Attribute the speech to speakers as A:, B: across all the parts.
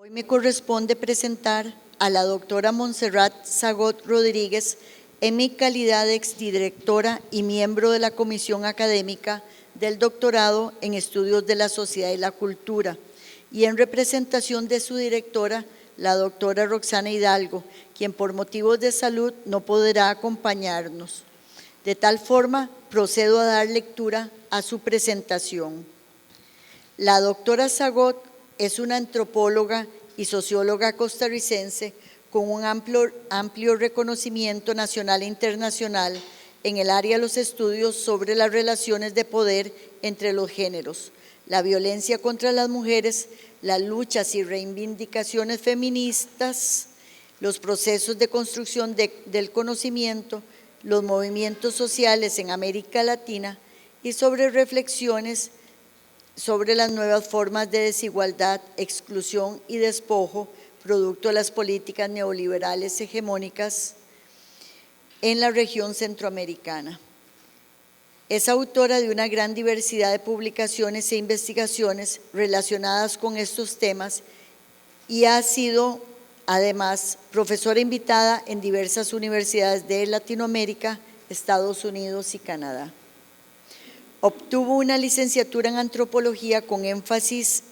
A: Hoy me corresponde presentar a la doctora Montserrat Zagot Rodríguez en mi calidad de exdirectora y miembro de la Comisión Académica del Doctorado en Estudios de la Sociedad y la Cultura, y en representación de su directora, la doctora Roxana Hidalgo, quien por motivos de salud no podrá acompañarnos. De tal forma, procedo a dar lectura a su presentación. La doctora Zagot es una antropóloga y socióloga costarricense con un amplio reconocimiento nacional e internacional en el área de los estudios sobre las relaciones de poder entre los géneros, la violencia contra las mujeres, las luchas y reivindicaciones feministas, los procesos de construcción del conocimiento, los movimientos sociales en América Latina y sobre reflexiones sobre las nuevas formas de desigualdad, exclusión y despojo, producto de las políticas neoliberales hegemónicas en la región centroamericana. Es autora de una gran diversidad de publicaciones e investigaciones relacionadas con estos temas y ha sido, además, profesora invitada en diversas universidades de Latinoamérica, Estados Unidos y Canadá. Obtuvo una licenciatura en antropología con énfasis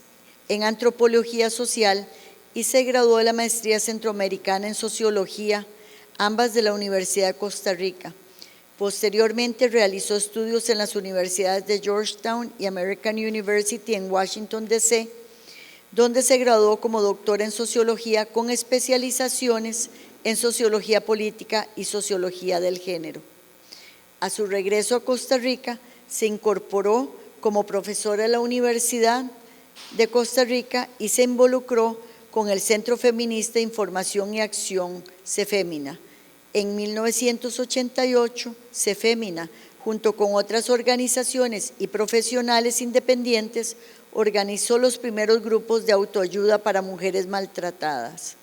A: en antropología social y se graduó de la maestría centroamericana en sociología, ambas de la Universidad de Costa Rica. Posteriormente realizó estudios en las universidades de Georgetown y American University en Washington, D.C., donde se graduó como doctora en sociología con especializaciones en sociología política y sociología del género. A su regreso a Costa Rica, se incorporó como profesora de la Universidad de Costa Rica y se involucró con el Centro Feminista de Información y Acción, CEFEMINA. En 1988, CEFEMINA, junto con otras organizaciones y profesionales independientes, organizó los primeros grupos de autoayuda para mujeres maltratadas.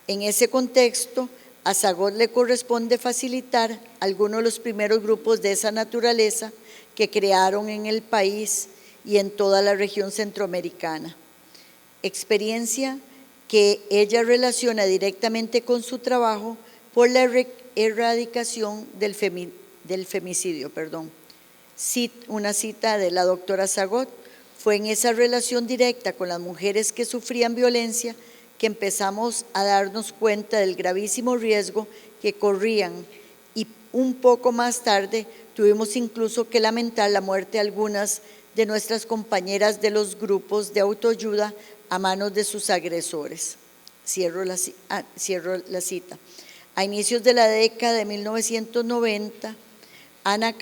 A: En ese contexto, a Zagot le corresponde facilitar algunos de los primeros grupos de esa naturaleza que crearon en el país y en toda la región centroamericana. Experiencia que ella relaciona directamente con su trabajo por la erradicación del femicidio. Una cita de la doctora Zagot: fue en esa relación directa con las mujeres que sufrían violencia que empezamos a darnos cuenta del gravísimo riesgo que corrían, y un poco más tarde tuvimos incluso que lamentar la muerte de algunas de nuestras compañeras de los grupos de autoayuda a manos de sus agresores. Cierro la cita. A inicios de la década de 1990, Ana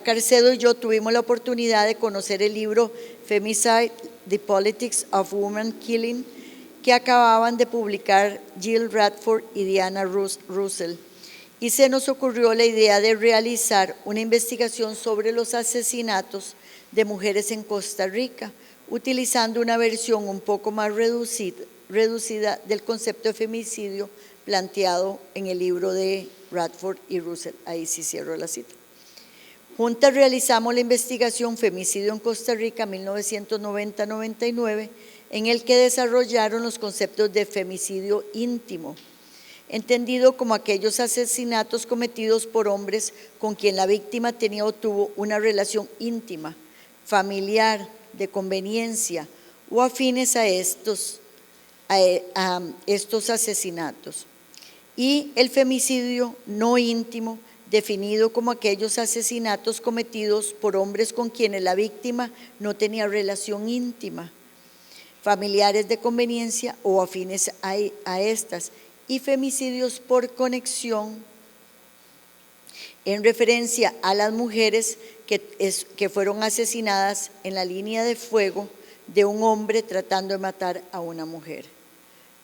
A: Carcedo y yo tuvimos la oportunidad de conocer el libro Femicide, The Politics of Woman Killing, que acababan de publicar Jill Radford y Diana Russell, y se nos ocurrió la idea de realizar una investigación sobre los asesinatos de mujeres en Costa Rica, utilizando una versión un poco más reducida del concepto de femicidio planteado en el libro de Radford y Russell. Ahí sí cierro la cita. Juntas realizamos la investigación Femicidio en Costa Rica 1990-99, en el que desarrollaron los conceptos de femicidio íntimo, entendido como aquellos asesinatos cometidos por hombres con quien la víctima tenía o tuvo una relación íntima, familiar, de conveniencia o afines a estos asesinatos. Y el femicidio no íntimo, definido como aquellos asesinatos cometidos por hombres con quienes la víctima no tenía relación íntima, familiares de conveniencia o afines a estas, y femicidios por conexión, en referencia a las mujeres que fueron asesinadas en la línea de fuego de un hombre tratando de matar a una mujer.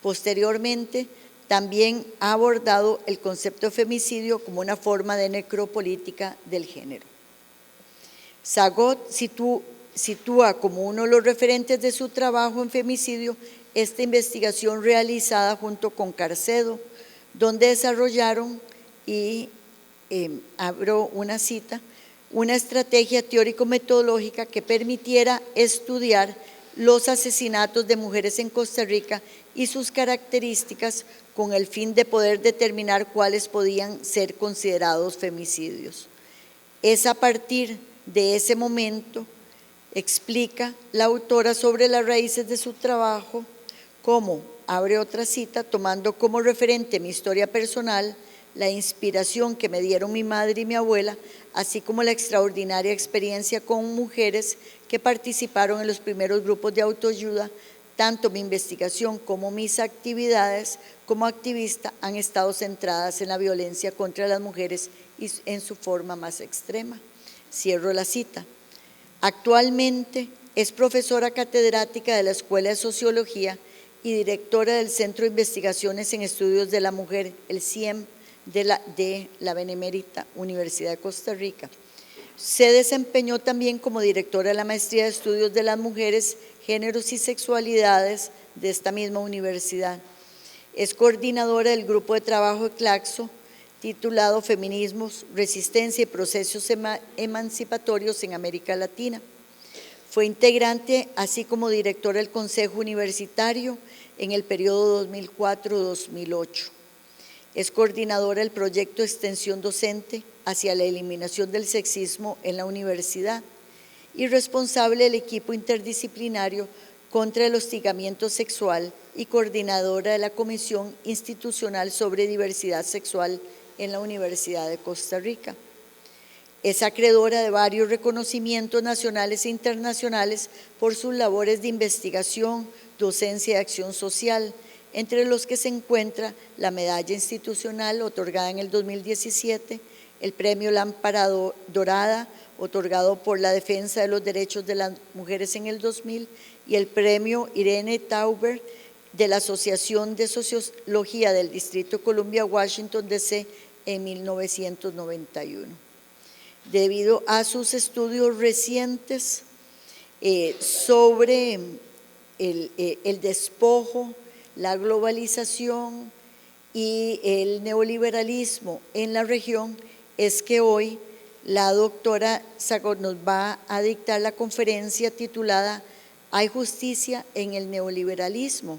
A: Posteriormente, también ha abordado el concepto de femicidio como una forma de necropolítica del género. Zagot sitúa como uno de los referentes de su trabajo en femicidio esta investigación realizada junto con Carcedo, donde desarrollaron, y abro una cita, una estrategia teórico-metodológica que permitiera estudiar los asesinatos de mujeres en Costa Rica y sus características con el fin de poder determinar cuáles podían ser considerados femicidios. Es a partir de ese momento, explica la autora sobre las raíces de su trabajo, como, abre otra cita, tomando como referente mi historia personal, la inspiración que me dieron mi madre y mi abuela, así como la extraordinaria experiencia con mujeres que participaron en los primeros grupos de autoayuda. Tanto mi investigación como mis actividades como activista han estado centradas en la violencia contra las mujeres y en su forma más extrema. Cierro la cita. Actualmente es profesora catedrática de la Escuela de Sociología y directora del Centro de Investigaciones en Estudios de la Mujer, el CIEM, de la Benemérita Universidad de Costa Rica. Se desempeñó también como directora de la Maestría de Estudios de las Mujeres, Géneros y Sexualidades de esta misma universidad. Es coordinadora del grupo de trabajo de Claxo, titulado Feminismos, Resistencia y Procesos Emancipatorios en América Latina. Fue integrante, así como directora del Consejo Universitario en el periodo 2004-2008. Es coordinadora del proyecto de extensión docente hacia la eliminación del sexismo en la universidad y responsable del equipo interdisciplinario contra el hostigamiento sexual y coordinadora de la Comisión Institucional sobre Diversidad Sexual en la Universidad de Costa Rica. Es acreedora de varios reconocimientos nacionales e internacionales por sus labores de investigación, docencia y acción social, entre los que se encuentra la medalla institucional otorgada en el 2017, el premio Lámpara Dorada, otorgado por la Defensa de los Derechos de las Mujeres en el 2000, y el premio Irene Tauber de la Asociación de Sociología del Distrito de Columbia, Washington, D.C., en 1991. Debido a sus estudios recientes sobre el despojo, la globalización y el neoliberalismo en la región, es que hoy la doctora Zagot nos va a dictar la conferencia titulada ¿Hay justicia en el neoliberalismo?,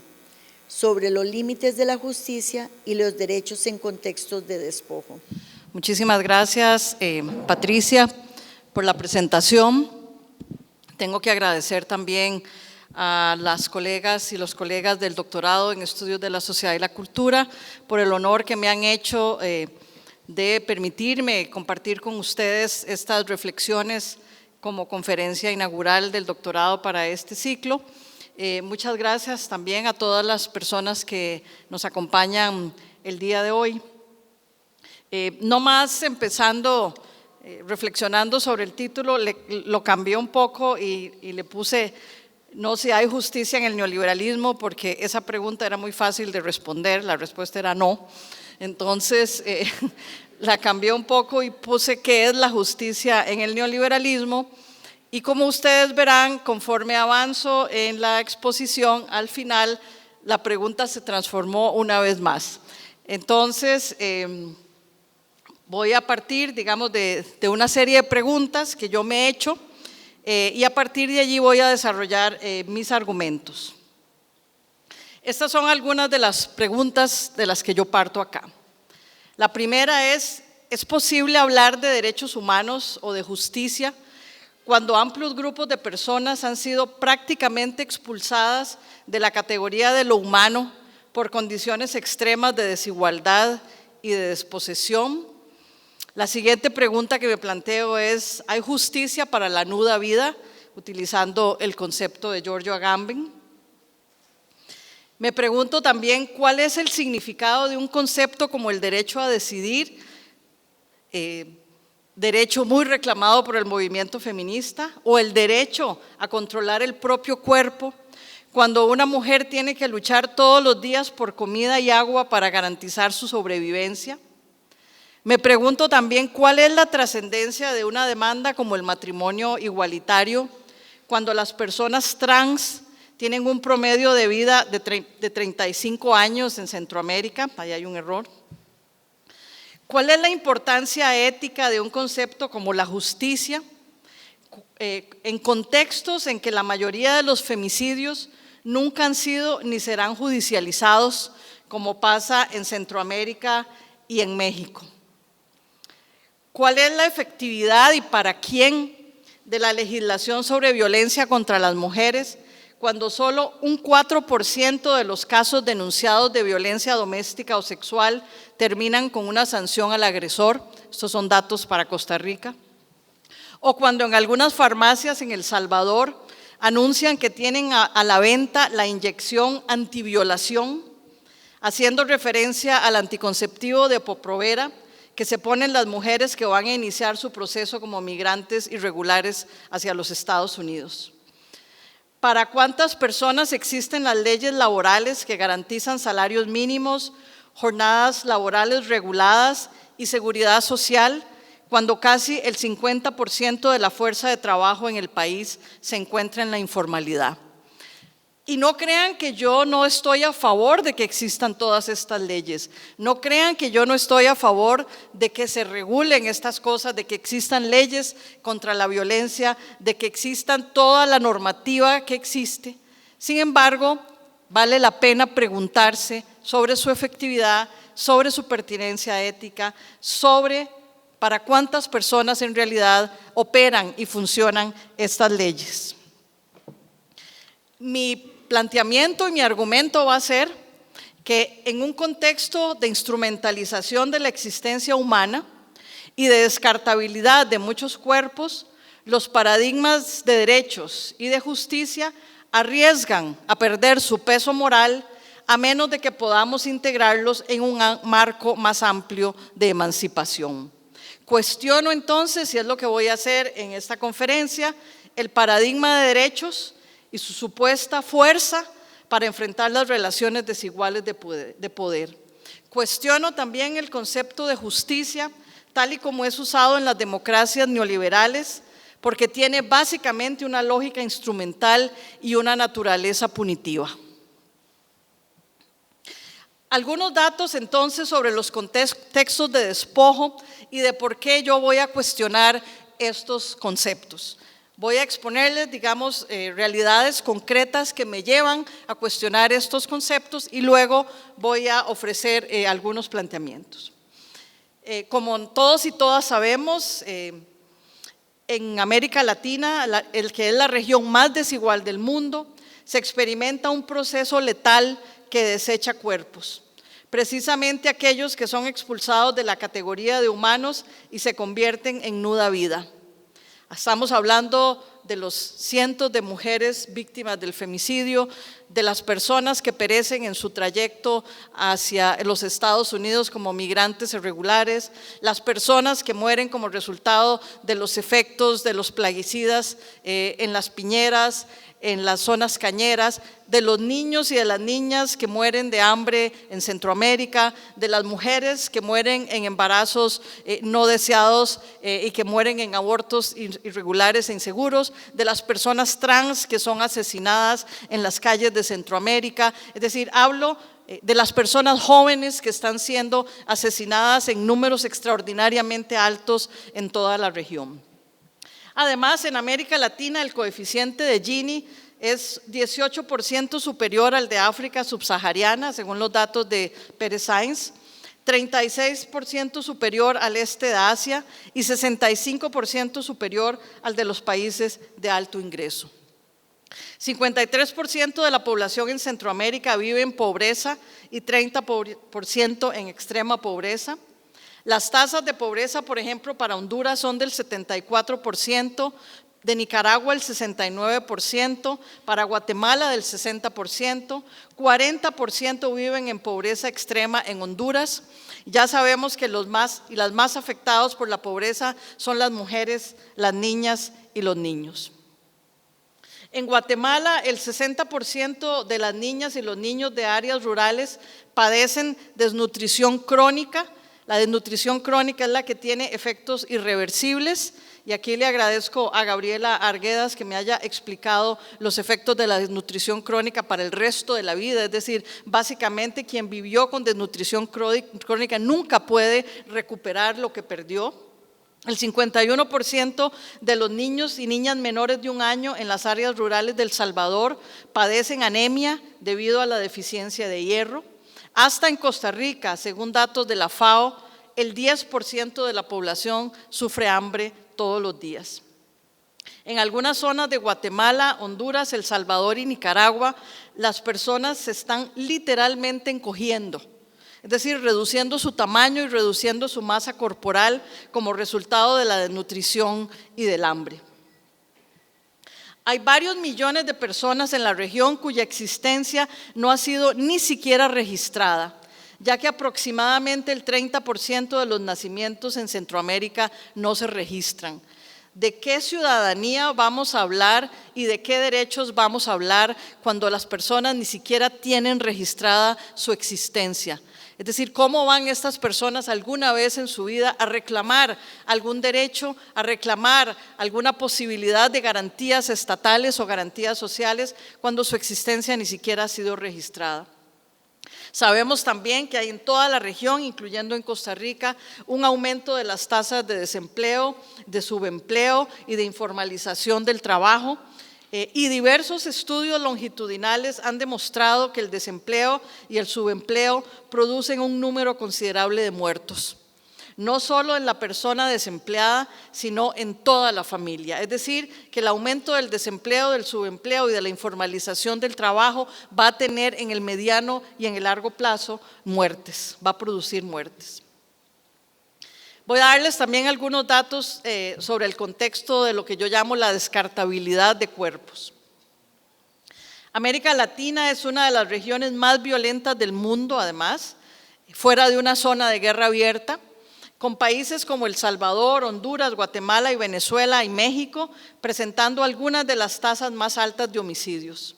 A: sobre los límites de la justicia y los derechos en contextos de despojo.
B: Muchísimas gracias, Patricia, por la presentación. Tengo que agradecer también a las colegas y los colegas del doctorado en Estudios de la Sociedad y la Cultura por el honor que me han hecho de permitirme compartir con ustedes estas reflexiones como conferencia inaugural del doctorado para este ciclo. Muchas gracias también a todas las personas que nos acompañan el día de hoy. No más empezando, reflexionando sobre el título, lo cambié un poco y le puse no si hay justicia en el neoliberalismo, porque esa pregunta era muy fácil de responder, la respuesta era no. Entonces la cambié un poco y puse qué es la justicia en el neoliberalismo, y como ustedes verán, conforme avanzo en la exposición, al final la pregunta se transformó una vez más. Entonces voy a partir, digamos, de una serie de preguntas que yo me he hecho, y a partir de allí voy a desarrollar mis argumentos. Estas son algunas de las preguntas de las que yo parto acá. La primera ¿es posible hablar de derechos humanos o de justicia cuando amplios grupos de personas han sido prácticamente expulsadas de la categoría de lo humano por condiciones extremas de desigualdad y de desposesión? La siguiente pregunta que me planteo es, ¿hay justicia para la nuda vida? Utilizando el concepto de Giorgio Agamben. Me pregunto también, ¿cuál es el significado de un concepto como el derecho a decidir? Derecho muy reclamado por el movimiento feminista, o el derecho a controlar el propio cuerpo, cuando una mujer tiene que luchar todos los días por comida y agua para garantizar su sobrevivencia. Me pregunto también cuál es la trascendencia de una demanda como el matrimonio igualitario, cuando las personas trans tienen un promedio de vida de 35 años en Centroamérica, ahí hay un error. ¿Cuál es la importancia ética de un concepto como la justicia en contextos en que la mayoría de los femicidios nunca han sido ni serán judicializados, como pasa en Centroamérica y en México. ¿Cuál es la efectividad y para quién de la legislación sobre violencia contra las mujeres cuando solo un 4% de los casos denunciados de violencia doméstica o sexual terminan con una sanción al agresor? Estos son datos para Costa Rica. O cuando en algunas farmacias en El Salvador anuncian que tienen a la venta la inyección antiviolación, haciendo referencia al anticonceptivo de Depo-Provera que se ponen las mujeres que van a iniciar su proceso como migrantes irregulares hacia los Estados Unidos. ¿Para cuántas personas existen las leyes laborales que garantizan salarios mínimos, jornadas laborales reguladas y seguridad social, cuando casi el 50% de la fuerza de trabajo en el país se encuentra en la informalidad? Y no crean que yo no estoy a favor de que existan todas estas leyes. No crean que yo no estoy a favor de que se regulen estas cosas, de que existan leyes contra la violencia, de que existan toda la normativa que existe. Sin embargo, vale la pena preguntarse sobre su efectividad, sobre su pertinencia ética, sobre para cuántas personas en realidad operan y funcionan estas leyes. Mi planteamiento y mi argumento va a ser que en un contexto de instrumentalización de la existencia humana y de descartabilidad de muchos cuerpos, los paradigmas de derechos y de justicia arriesgan a perder su peso moral a menos de que podamos integrarlos en un marco más amplio de emancipación. Cuestiono entonces, y es lo que voy a hacer en esta conferencia, el paradigma de derechos y su supuesta fuerza para enfrentar las relaciones desiguales de poder. Cuestiono también el concepto de justicia, tal y como es usado en las democracias neoliberales, porque tiene básicamente una lógica instrumental y una naturaleza punitiva. Algunos datos entonces sobre los contextos de despojo y de por qué yo voy a cuestionar estos conceptos. Voy a exponerles, digamos, realidades concretas que me llevan a cuestionar estos conceptos y luego voy a ofrecer algunos planteamientos. Como todos y todas sabemos, en América Latina, el que es la región más desigual del mundo, se experimenta un proceso letal que desecha cuerpos, precisamente aquellos que son expulsados de la categoría de humanos y se convierten en nuda vida. Estamos hablando de los cientos de mujeres víctimas del femicidio, de las personas que perecen en su trayecto hacia los Estados Unidos como migrantes irregulares, las personas que mueren como resultado de los efectos de los plaguicidas en las piñeras, en las zonas cañeras, de los niños y de las niñas que mueren de hambre en Centroamérica, de las mujeres que mueren en embarazos no deseados y que mueren en abortos irregulares e inseguros, de las personas trans que son asesinadas en las calles de Centroamérica. Es decir, hablo de las personas jóvenes que están siendo asesinadas en números extraordinariamente altos en toda la región. Además, en América Latina el coeficiente de Gini es 18% superior al de África subsahariana, según los datos de Pérez Sainz, 36% superior al este de Asia y 65% superior al de los países de alto ingreso. 53% de la población en Centroamérica vive en pobreza y 30% en extrema pobreza. Las tasas de pobreza, por ejemplo, para Honduras son del 74%, de Nicaragua el 69%, para Guatemala del 60%, 40% viven en pobreza extrema en Honduras. Ya sabemos que los más afectados por la pobreza son las mujeres, las niñas y los niños. En Guatemala, el 60% de las niñas y los niños de áreas rurales padecen desnutrición crónica. La desnutrición crónica es la que tiene efectos irreversibles y aquí le agradezco a Gabriela Arguedas que me haya explicado los efectos de la desnutrición crónica para el resto de la vida. Es decir, básicamente quien vivió con desnutrición crónica nunca puede recuperar lo que perdió. El 51% de los niños y niñas menores de 1 año en las áreas rurales de El Salvador padecen anemia debido a la deficiencia de hierro. Hasta en Costa Rica, según datos de la FAO, el 10% de la población sufre hambre todos los días. En algunas zonas de Guatemala, Honduras, El Salvador y Nicaragua, las personas se están literalmente encogiendo, es decir, reduciendo su tamaño y reduciendo su masa corporal como resultado de la desnutrición y del hambre. Hay varios millones de personas en la región cuya existencia no ha sido ni siquiera registrada, ya que aproximadamente el 30% de los nacimientos en Centroamérica no se registran. ¿De qué ciudadanía vamos a hablar y de qué derechos vamos a hablar cuando las personas ni siquiera tienen registrada su existencia? Es decir, ¿cómo van estas personas alguna vez en su vida a reclamar algún derecho, a reclamar alguna posibilidad de garantías estatales o garantías sociales cuando su existencia ni siquiera ha sido registrada? Sabemos también que hay en toda la región, incluyendo en Costa Rica, un aumento de las tasas de desempleo, de subempleo y de informalización del trabajo. Y diversos estudios longitudinales han demostrado que el desempleo y el subempleo producen un número considerable de muertos, no solo en la persona desempleada, sino en toda la familia. Es decir, que el aumento del desempleo, del subempleo y de la informalización del trabajo va a tener en el mediano y en el largo plazo muertes, va a producir muertes. Voy a darles también algunos datos sobre el contexto de lo que yo llamo la descartabilidad de cuerpos. América Latina es una de las regiones más violentas del mundo, además, fuera de una zona de guerra abierta, con países como El Salvador, Honduras, Guatemala y Venezuela y México, presentando algunas de las tasas más altas de homicidios.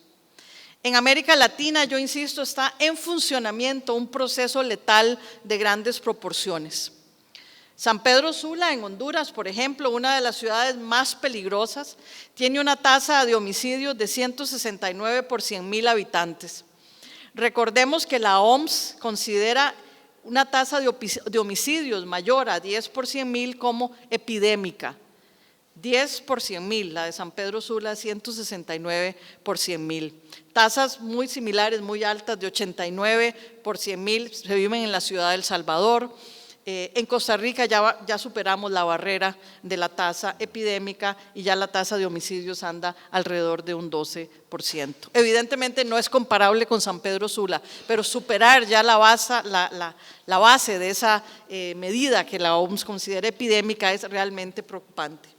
B: En América Latina, yo insisto, está en funcionamiento un proceso letal de grandes proporciones. San Pedro Sula, en Honduras, por ejemplo, una de las ciudades más peligrosas, tiene una tasa de homicidios de 169 por 100,000 habitantes. Recordemos que la OMS considera una tasa de homicidios mayor a 10 por 100,000 como epidémica. 10 por 100,000, la de San Pedro Sula, 169 por 100,000. Tasas muy similares, muy altas, de 89 por 100,000, se viven en la ciudad de El Salvador. En Costa Rica ya superamos la barrera de la tasa epidémica y ya la tasa de homicidios anda alrededor de un 12%. Evidentemente no es comparable con San Pedro Sula, pero superar ya la base de esa medida que la OMS considera epidémica es realmente preocupante.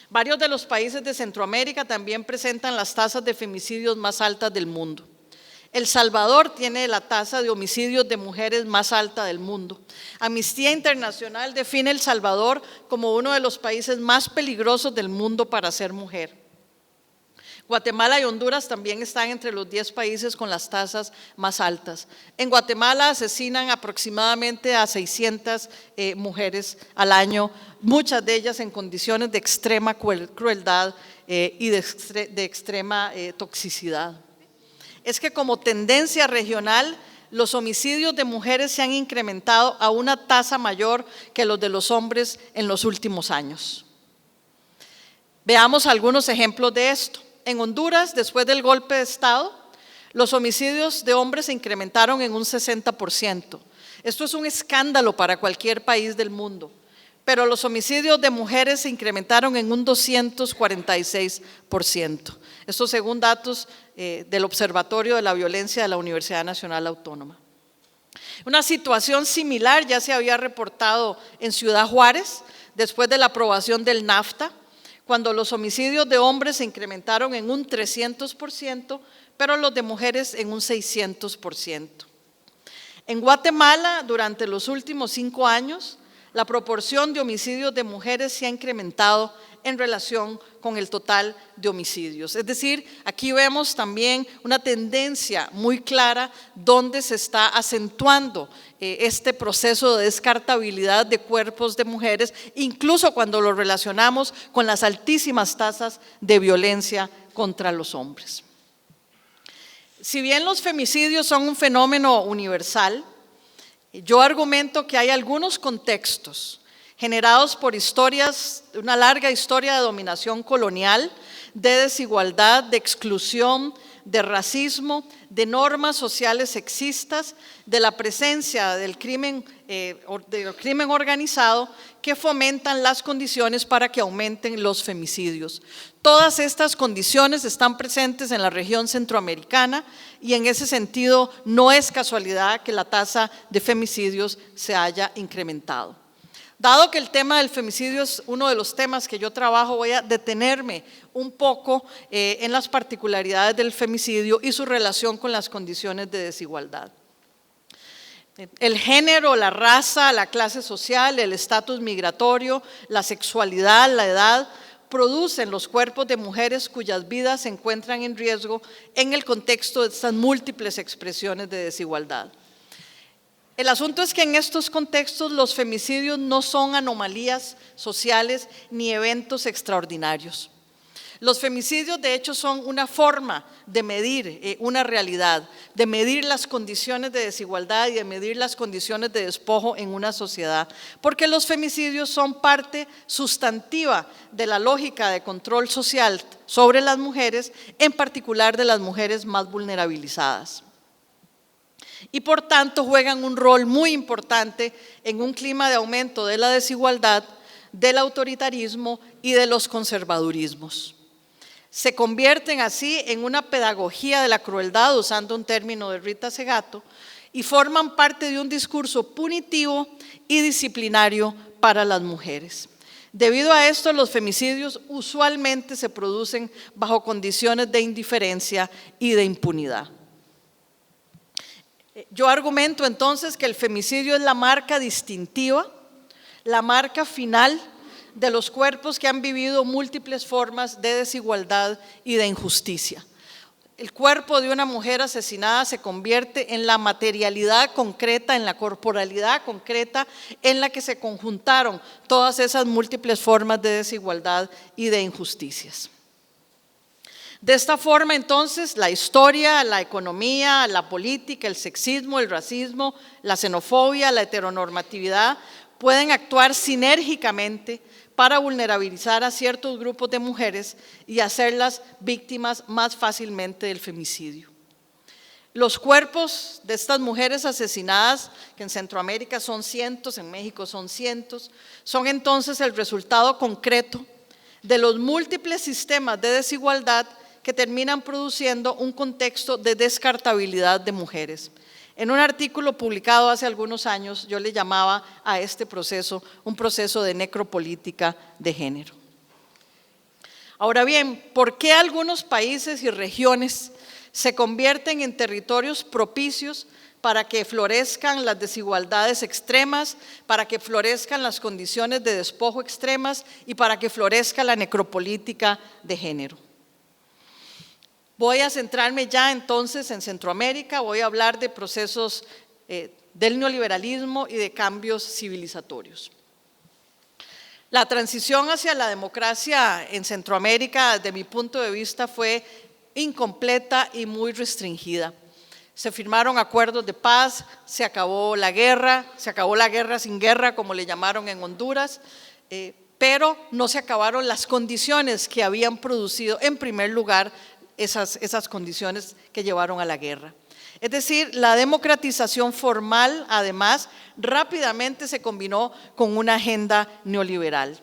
B: Varios de los países de Centroamérica también presentan las tasas de femicidios más altas del mundo. El Salvador tiene la tasa de homicidios de mujeres más alta del mundo. Amnistía Internacional define El Salvador como uno de los países más peligrosos del mundo para ser mujer. Guatemala y Honduras también están entre los 10 países con las tasas más altas. En Guatemala asesinan aproximadamente a 600 mujeres al año, muchas de ellas en condiciones de extrema crueldad y de extrema toxicidad. Es que como tendencia regional, los homicidios de mujeres se han incrementado a una tasa mayor que los de los hombres en los últimos años. Veamos algunos ejemplos de esto. En Honduras, después del golpe de Estado, los homicidios de hombres se incrementaron en un 60%. Esto es un escándalo para cualquier país del mundo. Pero los homicidios de mujeres se incrementaron en un 246%. Esto según datos del Observatorio de la Violencia de la Universidad Nacional Autónoma. Una situación similar ya se había reportado en Ciudad Juárez después de la aprobación del NAFTA, cuando los homicidios de hombres se incrementaron en un 300%, pero los de mujeres en un 600%. En Guatemala, durante los últimos 5 años, la proporción de homicidios de mujeres se ha incrementado en relación con el total de homicidios. Es decir, aquí vemos también una tendencia muy clara donde se está acentuando este proceso de descartabilidad de cuerpos de mujeres, incluso cuando lo relacionamos con las altísimas tasas de violencia contra los hombres. Si bien los femicidios son un fenómeno universal, yo argumento que hay algunos contextos generados por una larga historia de dominación colonial, de desigualdad, de exclusión, de racismo, de normas sociales sexistas, de la presencia del crimen organizado que fomentan las condiciones para que aumenten los femicidios. Todas estas condiciones están presentes en la región centroamericana y en ese sentido no es casualidad que la tasa de femicidios se haya incrementado. Dado que el tema del femicidio es uno de los temas que yo trabajo, voy a detenerme un poco en las particularidades del femicidio y su relación con las condiciones de desigualdad. El género, la raza, la clase social, el estatus migratorio, la sexualidad, la edad, producen los cuerpos de mujeres cuyas vidas se encuentran en riesgo en el contexto de estas múltiples expresiones de desigualdad. El asunto es que en estos contextos los femicidios no son anomalías sociales ni eventos extraordinarios. Los femicidios de hecho son una forma de medir una realidad, de medir las condiciones de desigualdad y de medir las condiciones de despojo en una sociedad, porque los femicidios son parte sustantiva de la lógica de control social sobre las mujeres, en particular de las mujeres más vulnerabilizadas. Y por tanto juegan un rol muy importante en un clima de aumento de la desigualdad, del autoritarismo y de los conservadurismos. Se convierten así en una pedagogía de la crueldad, usando un término de Rita Segato, y forman parte de un discurso punitivo y disciplinario para las mujeres. Debido a esto, los femicidios usualmente se producen bajo condiciones de indiferencia y de impunidad. Yo argumento entonces que el femicidio es la marca distintiva, la marca final de los cuerpos que han vivido múltiples formas de desigualdad y de injusticia. El cuerpo de una mujer asesinada se convierte en la materialidad concreta, en la corporalidad concreta en la que se conjuntaron todas esas múltiples formas de desigualdad y de injusticias. De esta forma, entonces, la historia, la economía, la política, el sexismo, el racismo, la xenofobia, la heteronormatividad pueden actuar sinérgicamente para vulnerabilizar a ciertos grupos de mujeres y hacerlas víctimas más fácilmente del femicidio. Los cuerpos de estas mujeres asesinadas, que en Centroamérica son cientos, en México son cientos, son entonces el resultado concreto de los múltiples sistemas de desigualdad que terminan produciendo un contexto de descartabilidad de mujeres. En un artículo publicado hace algunos años, yo le llamaba a este proceso un proceso de necropolítica de género. Ahora bien, ¿por qué algunos países y regiones se convierten en territorios propicios para que florezcan las desigualdades extremas, para que florezcan las condiciones de despojo extremas y para que florezca la necropolítica de género? Voy a centrarme ya entonces en Centroamérica, voy a hablar de procesos del neoliberalismo y de cambios civilizatorios. La transición hacia la democracia en Centroamérica, desde mi punto de vista, fue incompleta y muy restringida. Se firmaron acuerdos de paz, se acabó la guerra sin guerra, como le llamaron en Honduras, pero no se acabaron las condiciones que habían producido, en primer lugar, esas condiciones que llevaron a la guerra. Es decir, la democratización formal, además, rápidamente se combinó con una agenda neoliberal.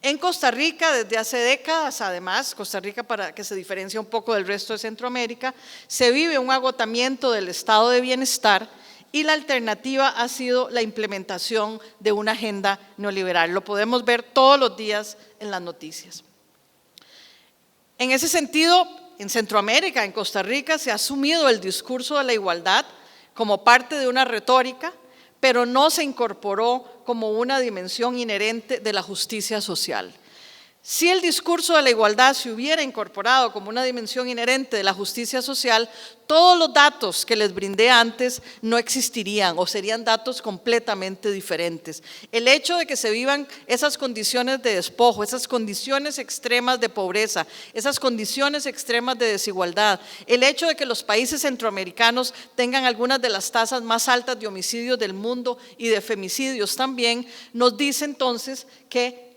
B: En Costa Rica, desde hace décadas, además, Costa Rica, para que se diferencie un poco del resto de Centroamérica, se vive un agotamiento del estado de bienestar y la alternativa ha sido la implementación de una agenda neoliberal. Lo podemos ver todos los días en las noticias. En ese sentido, en Centroamérica, en Costa Rica, se ha asumido el discurso de la igualdad como parte de una retórica, pero no se incorporó como una dimensión inherente de la justicia social. Si el discurso de la igualdad se hubiera incorporado como una dimensión inherente de la justicia social, todos los datos que les brindé antes no existirían o serían datos completamente diferentes. El hecho de que se vivan esas condiciones de despojo, esas condiciones extremas de pobreza, esas condiciones extremas de desigualdad, el hecho de que los países centroamericanos tengan algunas de las tasas más altas de homicidios del mundo y de femicidios también, nos dice entonces que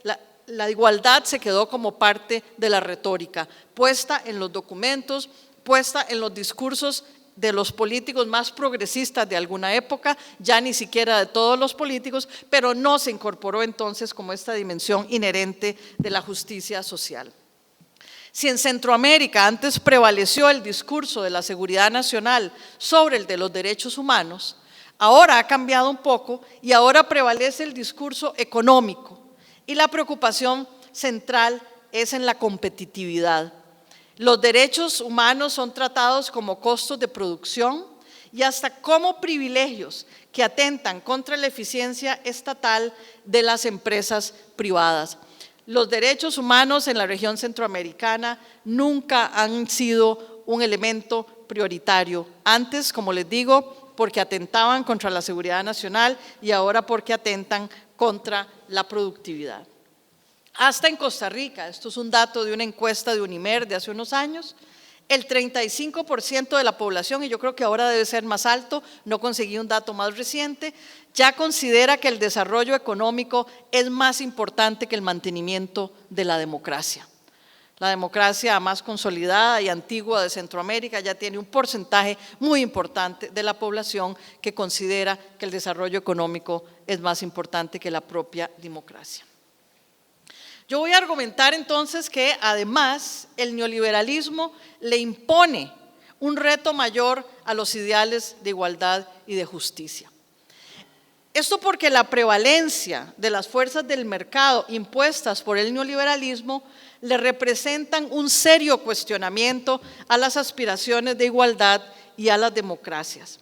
B: la igualdad se quedó como parte de la retórica, puesta en los documentos, puesta en los discursos de los políticos más progresistas de alguna época, ya ni siquiera de todos los políticos, pero no se incorporó entonces como esta dimensión inherente de la justicia social. Si en Centroamérica antes prevaleció el discurso de la seguridad nacional sobre el de los derechos humanos, ahora ha cambiado un poco y ahora prevalece el discurso económico. Y la preocupación central es en la competitividad. Los derechos humanos son tratados como costos de producción y hasta como privilegios que atentan contra la eficiencia estatal de las empresas privadas. Los derechos humanos en la región centroamericana nunca han sido un elemento prioritario. Antes, como les digo, porque atentaban contra la seguridad nacional y ahora porque atentan contra la productividad. Hasta en Costa Rica, esto es un dato de una encuesta de Unimer de hace unos años, el 35% de la población, y yo creo que ahora debe ser más alto, no conseguí un dato más reciente, ya considera que el desarrollo económico es más importante que el mantenimiento de la democracia. La democracia más consolidada y antigua de Centroamérica ya tiene un porcentaje muy importante de la población que considera que el desarrollo económico es más importante que la propia democracia. Yo voy a argumentar entonces que además el neoliberalismo le impone un reto mayor a los ideales de igualdad y de justicia. Esto porque la prevalencia de las fuerzas del mercado impuestas por el neoliberalismo le representan un serio cuestionamiento a las aspiraciones de igualdad y a las democracias.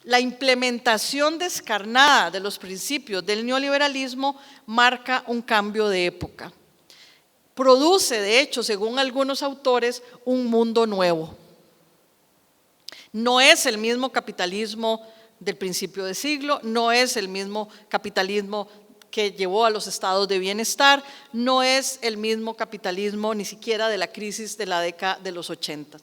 B: La implementación descarnada de los principios del neoliberalismo marca un cambio de época. Produce, de hecho, según algunos autores, un mundo nuevo. No es el mismo capitalismo del principio de siglo, no es el mismo capitalismo que llevó a los estados de bienestar, no es el mismo capitalismo ni siquiera de la crisis de la década de los 80.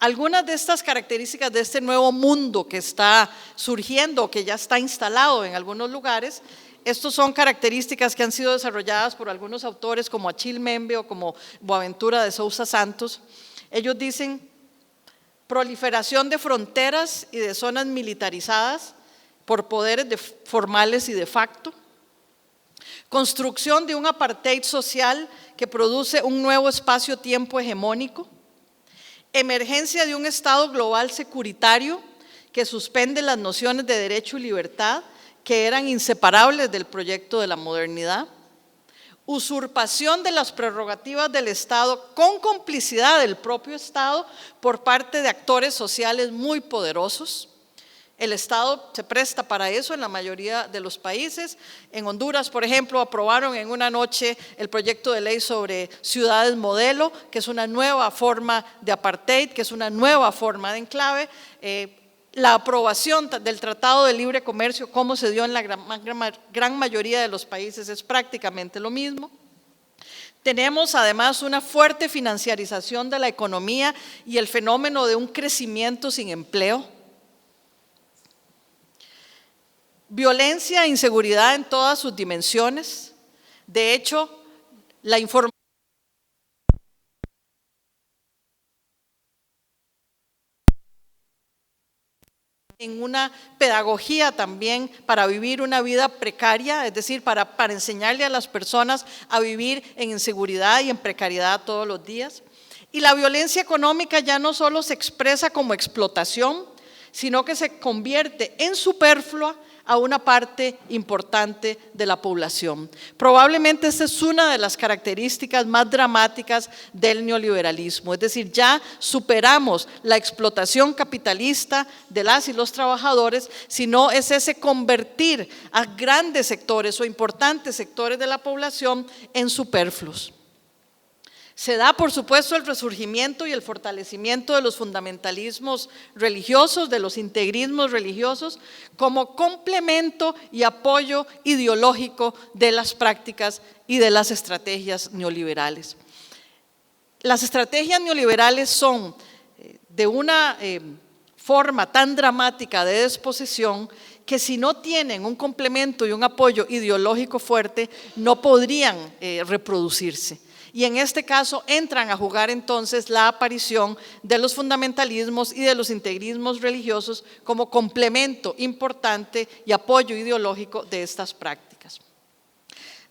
B: Algunas de estas características de este nuevo mundo que está surgiendo, que ya está instalado en algunos lugares, estos son características que han sido desarrolladas por algunos autores como Achille Mbembe o como Boaventura de Sousa Santos. Ellos dicen: proliferación de fronteras y de zonas militarizadas por poderes formales y de facto, construcción de un apartheid social que produce un nuevo espacio-tiempo hegemónico, emergencia de un Estado global securitario que suspende las nociones de derecho y libertad que eran inseparables del proyecto de la modernidad, usurpación de las prerrogativas del Estado con complicidad del propio Estado por parte de actores sociales muy poderosos. El Estado se presta para eso en la mayoría de los países. En Honduras, por ejemplo, aprobaron en una noche el proyecto de ley sobre ciudades modelo, que es una nueva forma de apartheid, que es una nueva forma de enclave. La aprobación del Tratado de Libre Comercio, como se dio en la gran mayoría de los países, es prácticamente lo mismo. Tenemos además una fuerte financiarización de la economía y el fenómeno de un crecimiento sin empleo. Violencia e inseguridad en todas sus dimensiones. De hecho, la información en una pedagogía también para vivir una vida precaria, es decir, para enseñarle a las personas a vivir en inseguridad y en precariedad todos los días. Y la violencia económica ya no solo se expresa como explotación, sino que se convierte en superflua a una parte importante de la población. Probablemente esta es una de las características más dramáticas del neoliberalismo, es decir, ya superamos la explotación capitalista de las y los trabajadores, sino es ese convertir a grandes sectores o importantes sectores de la población en superfluos. Se da, por supuesto, el resurgimiento y el fortalecimiento de los fundamentalismos religiosos, de los integrismos religiosos, como complemento y apoyo ideológico de las prácticas y de las estrategias neoliberales. Las estrategias neoliberales son de una forma tan dramática de desposesión que si no tienen un complemento y un apoyo ideológico fuerte, no podrían reproducirse. Y en este caso entran a jugar entonces la aparición de los fundamentalismos y de los integrismos religiosos como complemento importante y apoyo ideológico de estas prácticas.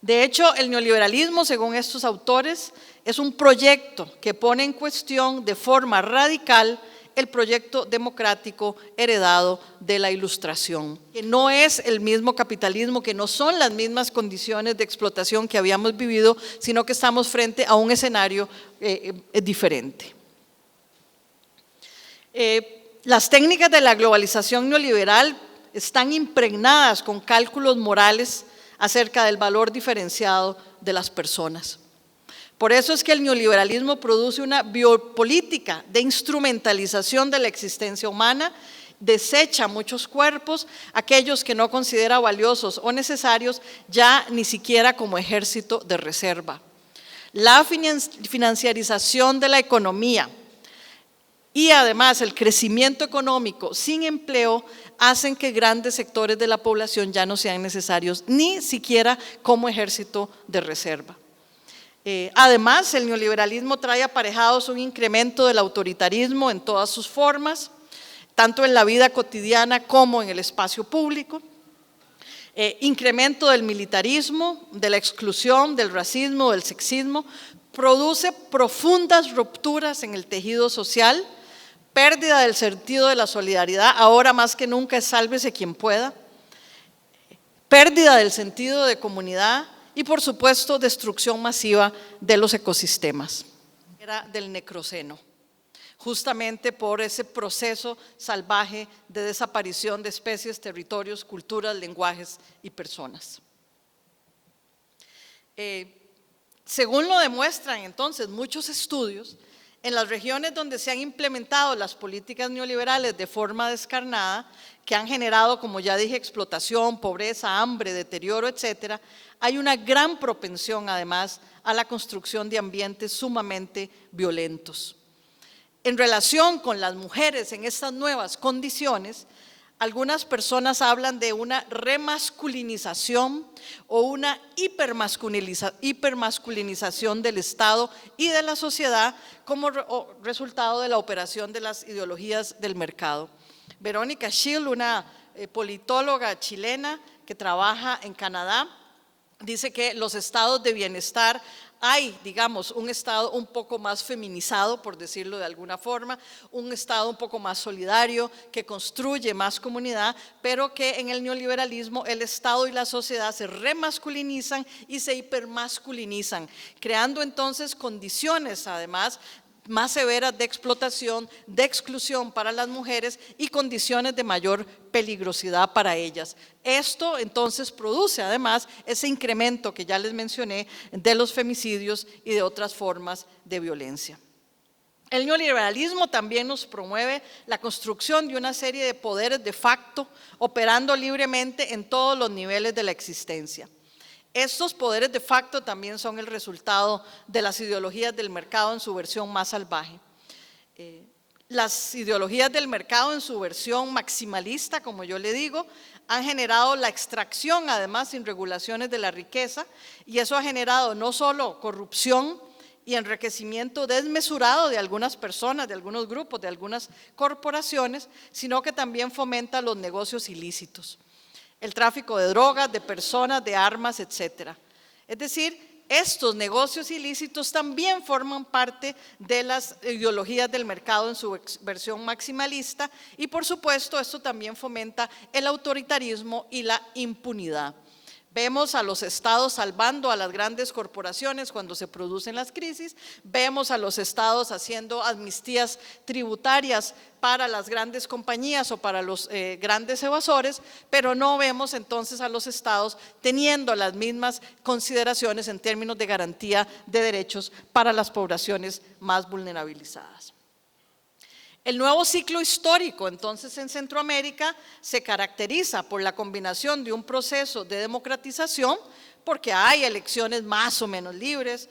B: De hecho, el neoliberalismo, según estos autores, es un proyecto que pone en cuestión de forma radical el proyecto democrático heredado de la Ilustración, que no es el mismo capitalismo, que no son las mismas condiciones de explotación que habíamos vivido, sino que estamos frente a un escenario diferente. Las técnicas de la globalización neoliberal están impregnadas con cálculos morales acerca del valor diferenciado de las personas. Por eso es que el neoliberalismo produce una biopolítica de instrumentalización de la existencia humana, desecha muchos cuerpos, aquellos que no considera valiosos o necesarios, ya ni siquiera como ejército de reserva. La financiarización de la economía y además el crecimiento económico sin empleo hacen que grandes sectores de la población ya no sean necesarios ni siquiera como ejército de reserva. Además, el neoliberalismo trae aparejados un incremento del autoritarismo en todas sus formas, tanto en la vida cotidiana como en el espacio público, incremento del militarismo, de la exclusión, del racismo, del sexismo, produce profundas rupturas en el tejido social, pérdida del sentido de la solidaridad, ahora más que nunca es sálvese quien pueda, pérdida del sentido de comunidad, y por supuesto destrucción masiva de los ecosistemas. Era del necroceno, justamente por ese proceso salvaje de desaparición de especies, territorios, culturas, lenguajes y personas. Según lo demuestran entonces muchos estudios, en las regiones donde se han implementado las políticas neoliberales de forma descarnada, que han generado, como ya dije, explotación, pobreza, hambre, deterioro, etcétera, hay una gran propensión además a la construcción de ambientes sumamente violentos. En relación con las mujeres en estas nuevas condiciones, algunas personas hablan de una remasculinización o una hipermasculinización del Estado y de la sociedad como resultado de la operación de las ideologías del mercado. Verónica Schill, una politóloga chilena que trabaja en Canadá, dice que los estados de bienestar hay, digamos, un estado un poco más feminizado, por decirlo de alguna forma, un estado un poco más solidario, que construye más comunidad, pero que en el neoliberalismo el Estado y la sociedad se remasculinizan y se hipermasculinizan, creando entonces condiciones además más severas de explotación, de exclusión para las mujeres y condiciones de mayor peligrosidad para ellas. Esto entonces produce además ese incremento que ya les mencioné de los femicidios y de otras formas de violencia. El neoliberalismo también nos promueve la construcción de una serie de poderes de facto operando libremente en todos los niveles de la existencia. Estos poderes de facto también son el resultado de las ideologías del mercado en su versión más salvaje. Las ideologías del mercado en su versión maximalista, como yo le digo, han generado la extracción, además, sin regulaciones de la riqueza, y eso ha generado no solo corrupción y enriquecimiento desmesurado de algunas personas, de algunos grupos, de algunas corporaciones, sino que también fomenta los negocios ilícitos, el tráfico de drogas, de personas, de armas, etcétera. Es decir, estos negocios ilícitos también forman parte de las ideologías del mercado en su versión maximalista y por supuesto esto también fomenta el autoritarismo y la impunidad. Vemos a los estados salvando a las grandes corporaciones cuando se producen las crisis, vemos a los estados haciendo amnistías tributarias para las grandes compañías o para los grandes evasores, pero no vemos entonces a los estados teniendo las mismas consideraciones en términos de garantía de derechos para las poblaciones más vulnerabilizadas. El nuevo ciclo histórico, entonces, en Centroamérica se caracteriza por la combinación de un proceso de democratización, porque hay elecciones más o menos libres,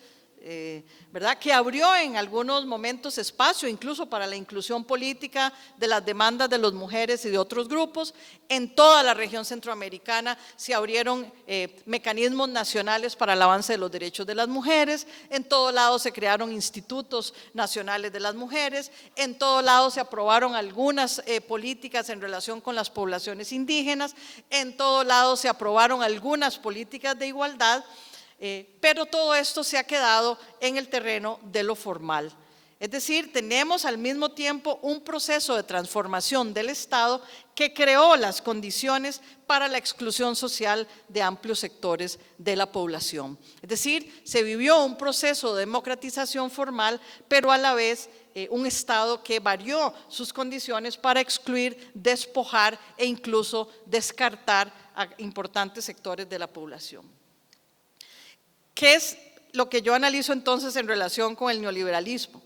B: ¿verdad?, que abrió en algunos momentos espacio incluso para la inclusión política de las demandas de las mujeres y de otros grupos. En toda la región centroamericana se abrieron mecanismos nacionales para el avance de los derechos de las mujeres, en todo lado se crearon institutos nacionales de las mujeres, en todo lado se aprobaron algunas políticas en relación con las poblaciones indígenas, en todo lado se aprobaron algunas políticas de igualdad. Pero todo esto se ha quedado en el terreno de lo formal. Es decir, tenemos al mismo tiempo un proceso de transformación del Estado que creó las condiciones para la exclusión social de amplios sectores de la población. Es decir, se vivió un proceso de democratización formal, pero a la vez un Estado que varió sus condiciones para excluir, despojar e incluso descartar a importantes sectores de la población. ¿Qué es lo que yo analizo entonces en relación con el neoliberalismo?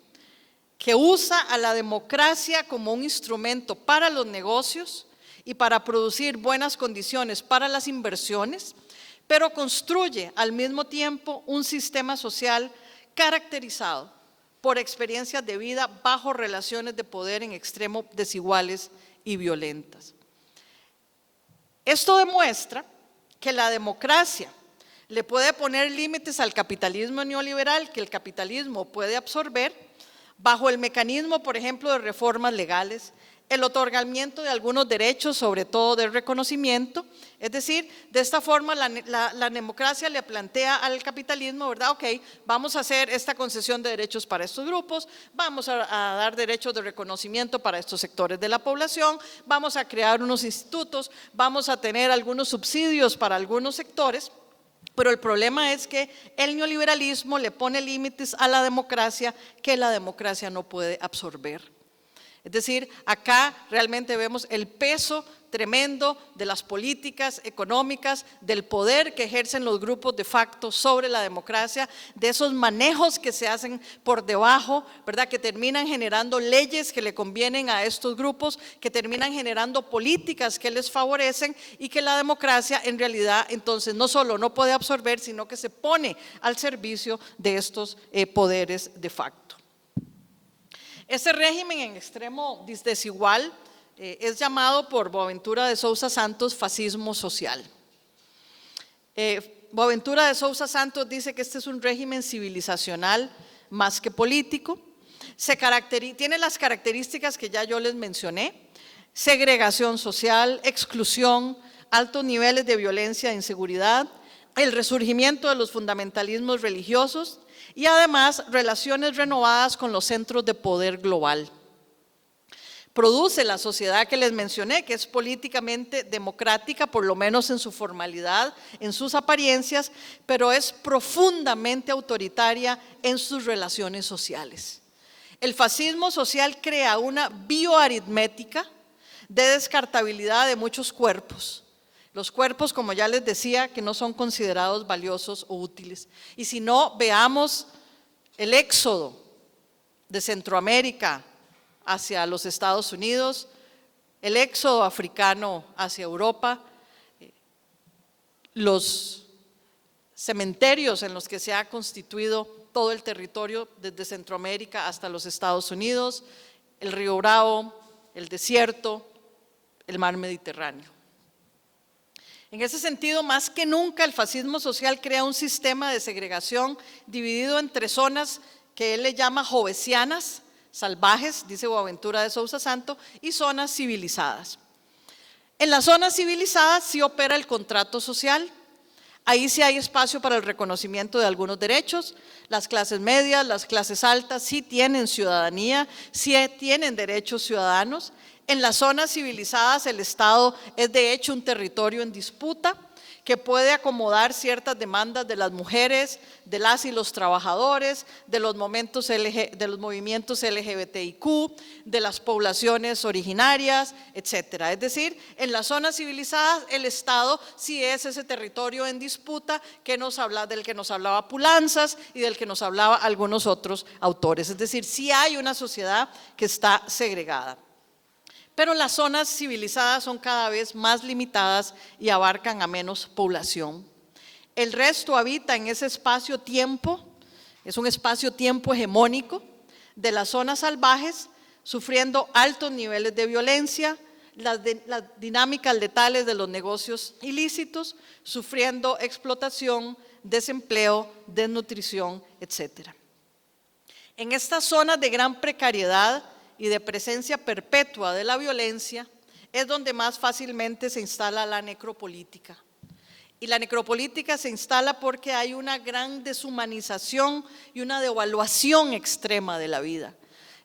B: Que usa a la democracia como un instrumento para los negocios y para producir buenas condiciones para las inversiones, pero construye al mismo tiempo un sistema social caracterizado por experiencias de vida bajo relaciones de poder en extremo desiguales y violentas. Esto demuestra que la democracia le puede poner límites al capitalismo neoliberal que el capitalismo puede absorber bajo el mecanismo, por ejemplo, de reformas legales, el otorgamiento de algunos derechos, sobre todo del reconocimiento. Es decir, de esta forma la democracia le plantea al capitalismo, ¿verdad? Ok, vamos a hacer esta concesión de derechos para estos grupos, vamos a dar derechos de reconocimiento para estos sectores de la población, vamos a crear unos institutos, vamos a tener algunos subsidios para algunos sectores. Pero el problema es que el neoliberalismo le pone límites a la democracia que la democracia no puede absorber. Es decir, acá realmente vemos el peso tremendo de las políticas económicas, del poder que ejercen los grupos de facto sobre la democracia, de esos manejos que se hacen por debajo, ¿verdad?, que terminan generando leyes que le convienen a estos grupos, que terminan generando políticas que les favorecen y que la democracia en realidad entonces no solo no puede absorber, sino que se pone al servicio de estos poderes de facto. Este régimen en extremo desigual es llamado por Boaventura de Sousa Santos fascismo social. Boaventura de Sousa Santos dice que este es un régimen civilizacional más que político, tiene las características que ya yo les mencioné: segregación social, exclusión, altos niveles de violencia e inseguridad, el resurgimiento de los fundamentalismos religiosos y además relaciones renovadas con los centros de poder global. Produce la sociedad que les mencioné, que es políticamente democrática, por lo menos en su formalidad, en sus apariencias, pero es profundamente autoritaria en sus relaciones sociales. El fascismo social crea una bioaritmética de descartabilidad de muchos cuerpos. Los cuerpos, como ya les decía, que no son considerados valiosos o útiles. Y si no, veamos el éxodo de Centroamérica hacia los Estados Unidos, el éxodo africano hacia Europa, los cementerios en los que se ha constituido todo el territorio desde Centroamérica hasta los Estados Unidos, el río Bravo, el desierto, el mar Mediterráneo. En ese sentido, más que nunca, el fascismo social crea un sistema de segregación dividido entre zonas que él le llama jovesianas, salvajes, dice Boaventura de Sousa Santos, y zonas civilizadas. En las zonas civilizadas sí opera el contrato social. Ahí sí hay espacio para el reconocimiento de algunos derechos. Las clases medias, las clases altas sí tienen ciudadanía, sí tienen derechos ciudadanos. En las zonas civilizadas el Estado es de hecho un territorio en disputa que puede acomodar ciertas demandas de las mujeres, de las y los trabajadores, de los movimientos LGBTIQ, de las poblaciones originarias, etcétera. Es decir, en las zonas civilizadas el Estado sí es ese territorio en disputa del que nos hablaba Pulanzas y del que nos hablaba algunos otros autores. Es decir, sí hay una sociedad que está segregada. Pero las zonas civilizadas son cada vez más limitadas y abarcan a menos población. El resto habita en ese espacio-tiempo, es un espacio-tiempo hegemónico de las zonas salvajes, sufriendo altos niveles de violencia, las dinámicas letales de los negocios ilícitos, sufriendo explotación, desempleo, desnutrición, etc. En estas zonas de gran precariedad y de presencia perpetua de la violencia, es donde más fácilmente se instala la necropolítica. Y la necropolítica se instala porque hay una gran deshumanización y una devaluación extrema de la vida.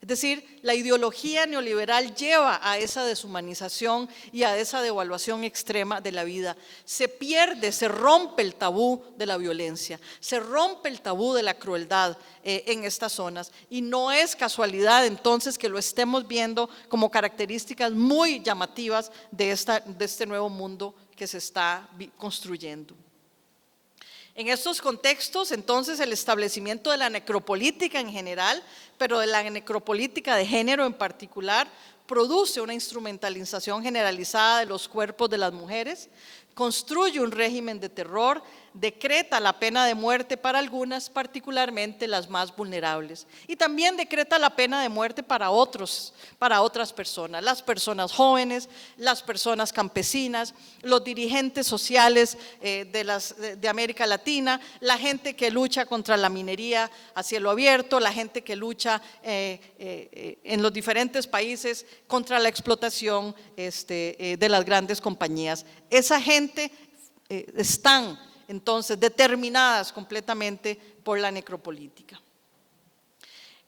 B: Es decir, la ideología neoliberal lleva a esa deshumanización y a esa devaluación extrema de la vida. Se pierde, se rompe el tabú de la violencia, se rompe el tabú de la crueldad en estas zonas. Y no es casualidad entonces que lo estemos viendo como características muy llamativas de este nuevo mundo que se está construyendo. En estos contextos, entonces, el establecimiento de la necropolítica en general, pero de la necropolítica de género en particular, produce una instrumentalización generalizada de los cuerpos de las mujeres, construye un régimen de terror, decreta la pena de muerte para algunas, particularmente las más vulnerables, y también decreta la pena de muerte para otras personas, las personas jóvenes, las personas campesinas, los dirigentes sociales de América Latina, la gente que lucha contra la minería a cielo abierto, la gente que lucha en los diferentes países contra la explotación de las grandes compañías. Esa gente están entonces determinadas completamente por la necropolítica.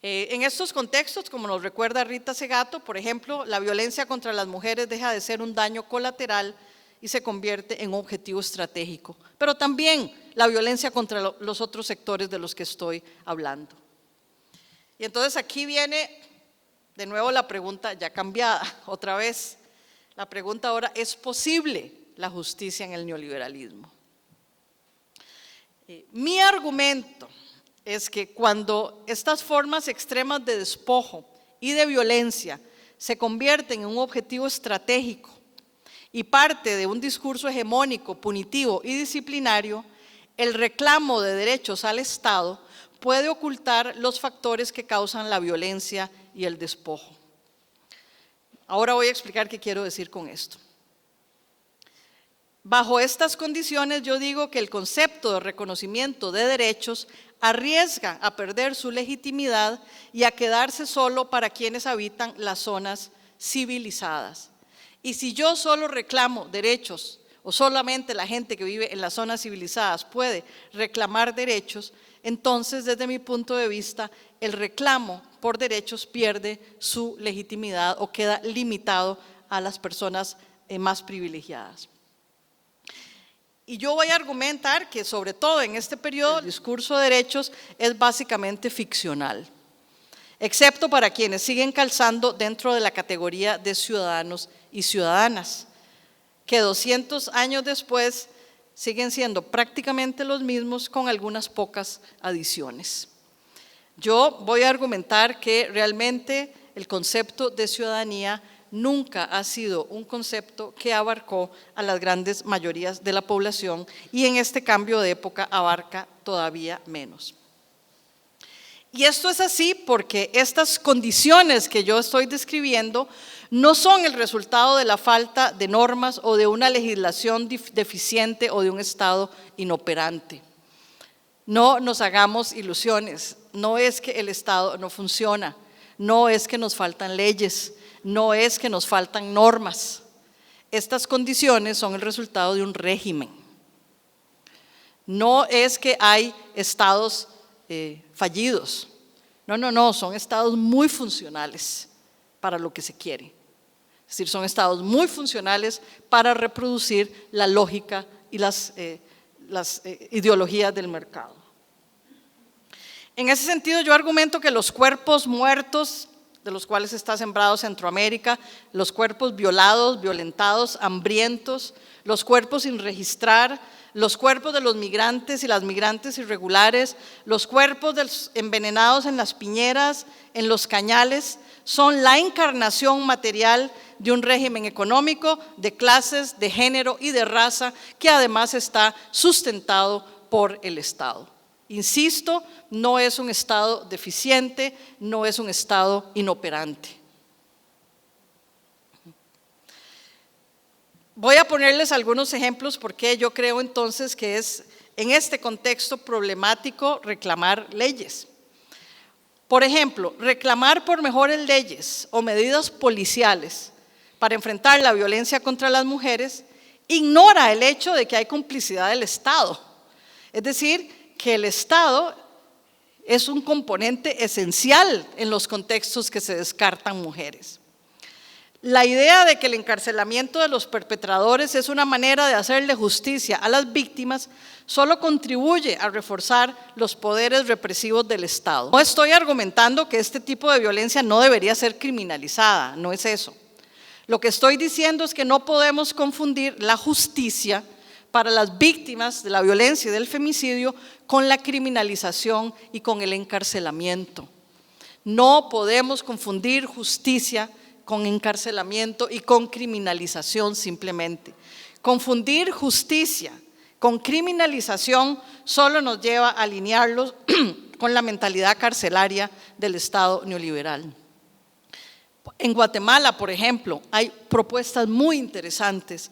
B: En estos contextos, como nos recuerda Rita Segato, por ejemplo, la violencia contra las mujeres deja de ser un daño colateral y se convierte en un objetivo estratégico, pero también la violencia contra los otros sectores de los que estoy hablando. Y entonces aquí viene de nuevo la pregunta ya cambiada, otra vez. La pregunta ahora, ¿es posible la justicia en el neoliberalismo? Mi argumento es que cuando estas formas extremas de despojo y de violencia se convierten en un objetivo estratégico y parte de un discurso hegemónico, punitivo y disciplinario, el reclamo de derechos al Estado puede ocultar los factores que causan la violencia y el despojo. Ahora voy a explicar qué quiero decir con esto. Bajo estas condiciones yo digo que el concepto de reconocimiento de derechos arriesga a perder su legitimidad y a quedarse solo para quienes habitan las zonas civilizadas. Y si yo solo reclamo derechos, o solamente la gente que vive en las zonas civilizadas puede reclamar derechos, entonces desde mi punto de vista el reclamo por derechos pierde su legitimidad o queda limitado a las personas más privilegiadas. Y yo voy a argumentar que sobre todo en este periodo el discurso de derechos es básicamente ficcional, excepto para quienes siguen calzando dentro de la categoría de ciudadanos y ciudadanas, que 200 años después siguen siendo prácticamente los mismos con algunas pocas adiciones. Yo voy a argumentar que realmente el concepto de ciudadanía nunca ha sido un concepto que abarcó a las grandes mayorías de la población y en este cambio de época abarca todavía menos. Y esto es así porque estas condiciones que yo estoy describiendo no son el resultado de la falta de normas o de una legislación deficiente o de un Estado inoperante. No nos hagamos ilusiones, no es que el Estado no funciona, no es que nos faltan leyes, no es que nos faltan normas. Estas condiciones son el resultado de un régimen. No es que hay estados fallidos. No, son estados muy funcionales para lo que se quiere. Es decir, son estados muy funcionales para reproducir la lógica y las ideologías del mercado. En ese sentido, yo argumento que los cuerpos muertos, de los cuales está sembrado Centroamérica, los cuerpos violados, violentados, hambrientos, los cuerpos sin registrar, los cuerpos de los migrantes y las migrantes irregulares, los cuerpos envenenados en las piñeras, en los cañales, son la encarnación material de un régimen económico, de clases, de género y de raza, que además está sustentado por el Estado. Insisto, no es un Estado deficiente, no es un Estado inoperante. Voy a ponerles algunos ejemplos porque yo creo entonces que es en este contexto problemático reclamar leyes. Por ejemplo, reclamar por mejores leyes o medidas policiales para enfrentar la violencia contra las mujeres ignora el hecho de que hay complicidad del Estado. Es decir, que el Estado es un componente esencial en los contextos que se descartan mujeres. La idea de que el encarcelamiento de los perpetradores es una manera de hacerle justicia a las víctimas solo contribuye a reforzar los poderes represivos del Estado. No estoy argumentando que este tipo de violencia no debería ser criminalizada, no es eso. Lo que estoy diciendo es que no podemos confundir la justicia para las víctimas de la violencia y del femicidio con la criminalización y con el encarcelamiento. No podemos confundir justicia con encarcelamiento y con criminalización simplemente. Confundir justicia con criminalización solo nos lleva a alinearlos con la mentalidad carcelaria del Estado neoliberal. En Guatemala, por ejemplo, hay propuestas muy interesantes,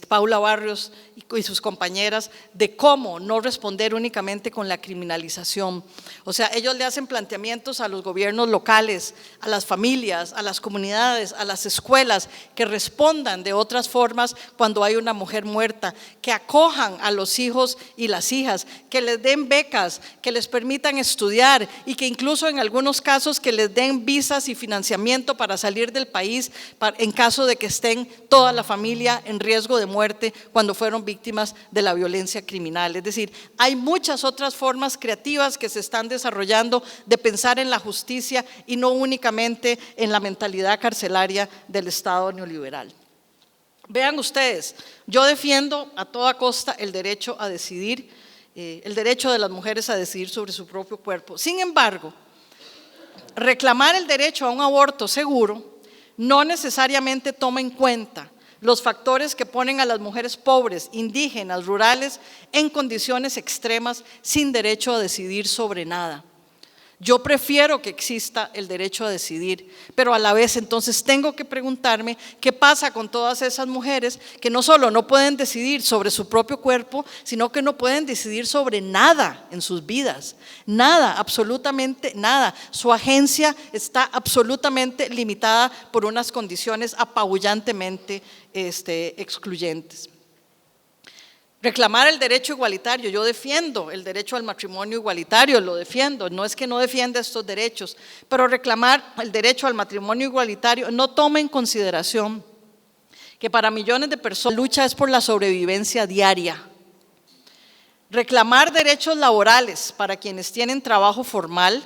B: Paula Barrios y sus compañeras, de cómo no responder únicamente con la criminalización. O sea, ellos le hacen planteamientos a los gobiernos locales, a las familias, a las comunidades, a las escuelas, que respondan de otras formas cuando hay una mujer muerta, que acojan a los hijos y las hijas, que les den becas, que les permitan estudiar y que incluso en algunos casos que les den visas y financiamiento para salir del país en caso de que estén toda la familia en riesgo de muerte cuando fueron víctimas de la violencia criminal. Es decir, hay muchas otras formas creativas que se están desarrollando de pensar en la justicia y no únicamente en la mentalidad carcelaria del Estado neoliberal. Vean ustedes, yo defiendo a toda costa el derecho a decidir, el derecho de las mujeres a decidir sobre su propio cuerpo. Sin embargo, reclamar el derecho a un aborto seguro no necesariamente toma en cuenta los factores que ponen a las mujeres pobres, indígenas, rurales, en condiciones extremas, sin derecho a decidir sobre nada. Yo prefiero que exista el derecho a decidir, pero a la vez entonces tengo que preguntarme qué pasa con todas esas mujeres que no solo no pueden decidir sobre su propio cuerpo, sino que no pueden decidir sobre nada en sus vidas. Nada, absolutamente nada. Su agencia está absolutamente limitada por unas condiciones apabullantemente excluyentes. Reclamar el derecho igualitario, yo defiendo el derecho al matrimonio igualitario, lo defiendo, no es que no defienda estos derechos, pero reclamar el derecho al matrimonio igualitario no toma en consideración que para millones de personas la lucha es por la sobrevivencia diaria. Reclamar derechos laborales para quienes tienen trabajo formal,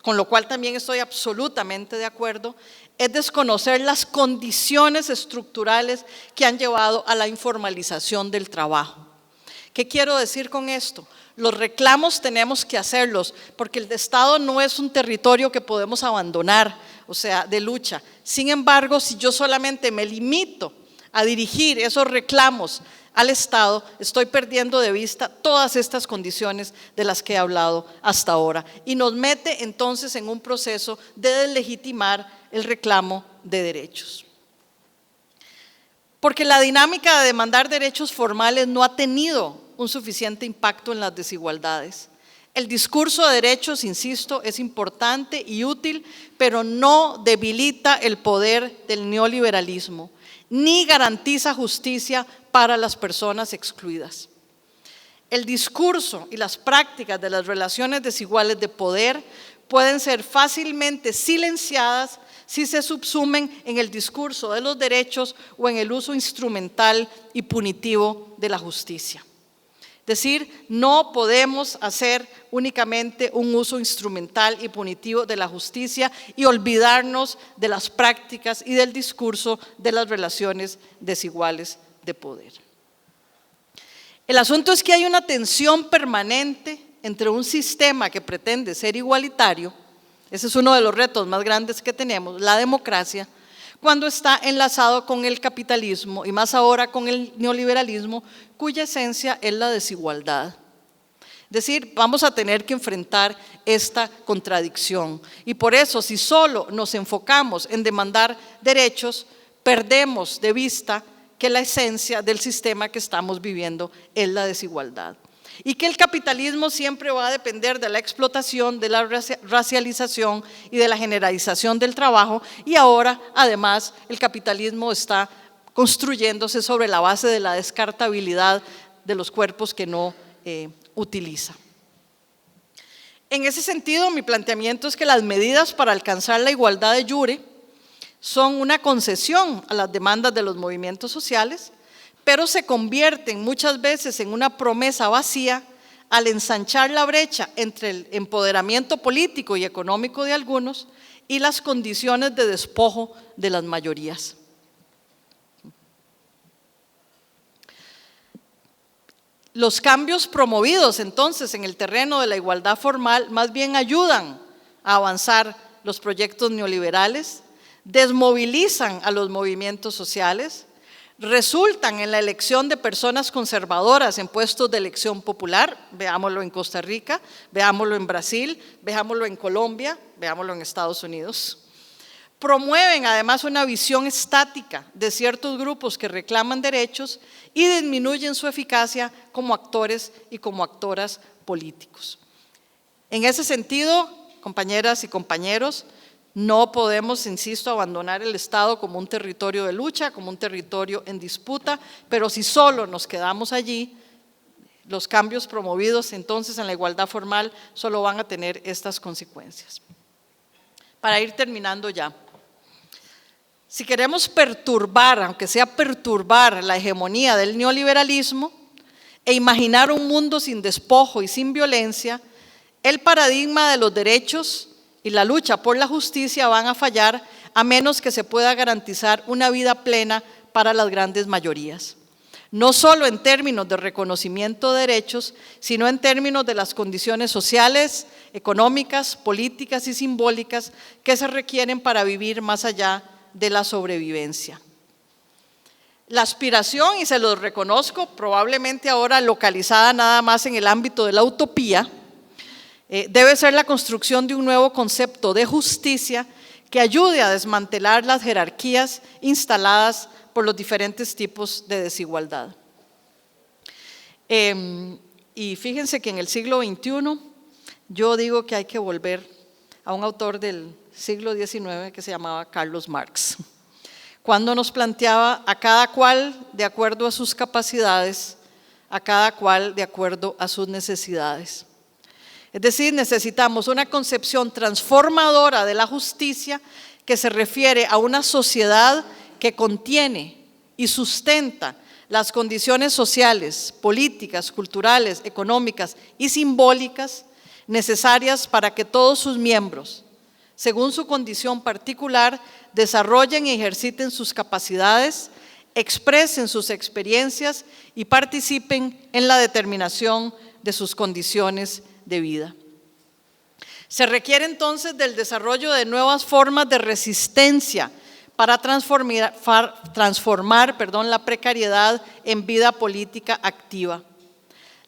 B: con lo cual también estoy absolutamente de acuerdo, es desconocer las condiciones estructurales que han llevado a la informalización del trabajo. ¿Qué quiero decir con esto? Los reclamos tenemos que hacerlos porque el Estado no es un territorio que podemos abandonar, o sea, de lucha. Sin embargo, si yo solamente me limito a dirigir esos reclamos al Estado, estoy perdiendo de vista todas estas condiciones de las que he hablado hasta ahora y nos mete entonces en un proceso de deslegitimar el reclamo de derechos. Porque la dinámica de demandar derechos formales no ha tenido un suficiente impacto en las desigualdades. El discurso de derechos, insisto, es importante y útil, pero no debilita el poder del neoliberalismo, ni garantiza justicia para las personas excluidas. el discurso y las prácticas de las relaciones desiguales de poder pueden ser fácilmente silenciadas si se subsumen en el discurso de los derechos o en el uso instrumental y punitivo de la justicia. Es decir, no podemos hacer únicamente un uso instrumental y punitivo de la justicia y olvidarnos de las prácticas y del discurso de las relaciones desiguales de poder. El asunto es que hay una tensión permanente entre un sistema que pretende ser igualitario, ese es uno de los retos más grandes que tenemos, la democracia, cuando está enlazado con el capitalismo y más ahora con el neoliberalismo, cuya esencia es la desigualdad. Es decir, vamos a tener que enfrentar esta contradicción y por eso si solo nos enfocamos en demandar derechos, perdemos de vista que la esencia del sistema que estamos viviendo es la desigualdad. Y que el capitalismo siempre va a depender de la explotación, de la racialización y de la generalización del trabajo, y ahora además el capitalismo está construyéndose sobre la base de la descartabilidad de los cuerpos que no utiliza. En ese sentido, mi planteamiento es que las medidas para alcanzar la igualdad de jure son una concesión a las demandas de los movimientos sociales, pero se convierten muchas veces en una promesa vacía al ensanchar la brecha entre el empoderamiento político y económico de algunos y las condiciones de despojo de las mayorías. Los cambios promovidos entonces en el terreno de la igualdad formal más bien ayudan a avanzar los proyectos neoliberales, desmovilizan a los movimientos sociales, resultan en la elección de personas conservadoras en puestos de elección popular, veámoslo en Costa Rica, veámoslo en Brasil, veámoslo en Colombia, veámoslo en Estados Unidos. Promueven además una visión estática de ciertos grupos que reclaman derechos y disminuyen su eficacia como actores y como actoras políticos. En ese sentido, compañeras y compañeros, no podemos, insisto, abandonar el Estado como un territorio de lucha, como un territorio en disputa, pero si solo nos quedamos allí, los cambios promovidos entonces en la igualdad formal solo van a tener estas consecuencias. Para ir terminando ya, si queremos perturbar, aunque sea perturbar la hegemonía del neoliberalismo e imaginar un mundo sin despojo y sin violencia, el paradigma de los derechos y la lucha por la justicia van a fallar a menos que se pueda garantizar una vida plena para las grandes mayorías. No solo en términos de reconocimiento de derechos, sino en términos de las condiciones sociales, económicas, políticas y simbólicas que se requieren para vivir más allá de la sobrevivencia. La aspiración, y se los reconozco, probablemente ahora localizada nada más en el ámbito de la utopía, debe ser la construcción de un nuevo concepto de justicia que ayude a desmantelar las jerarquías instaladas por los diferentes tipos de desigualdad. Y fíjense que en el siglo XXI yo digo que hay que volver a un autor del siglo XIX que se llamaba Carlos Marx, cuando nos planteaba a cada cual de acuerdo a sus capacidades, a cada cual de acuerdo a sus necesidades. Es decir, necesitamos una concepción transformadora de la justicia que se refiere a una sociedad que contiene y sustenta las condiciones sociales, políticas, culturales, económicas y simbólicas necesarias para que todos sus miembros, según su condición particular, desarrollen y ejerciten sus capacidades, expresen sus experiencias y participen en la determinación de sus condiciones de vida. Se requiere entonces del desarrollo de nuevas formas de resistencia para transformar la precariedad en vida política activa.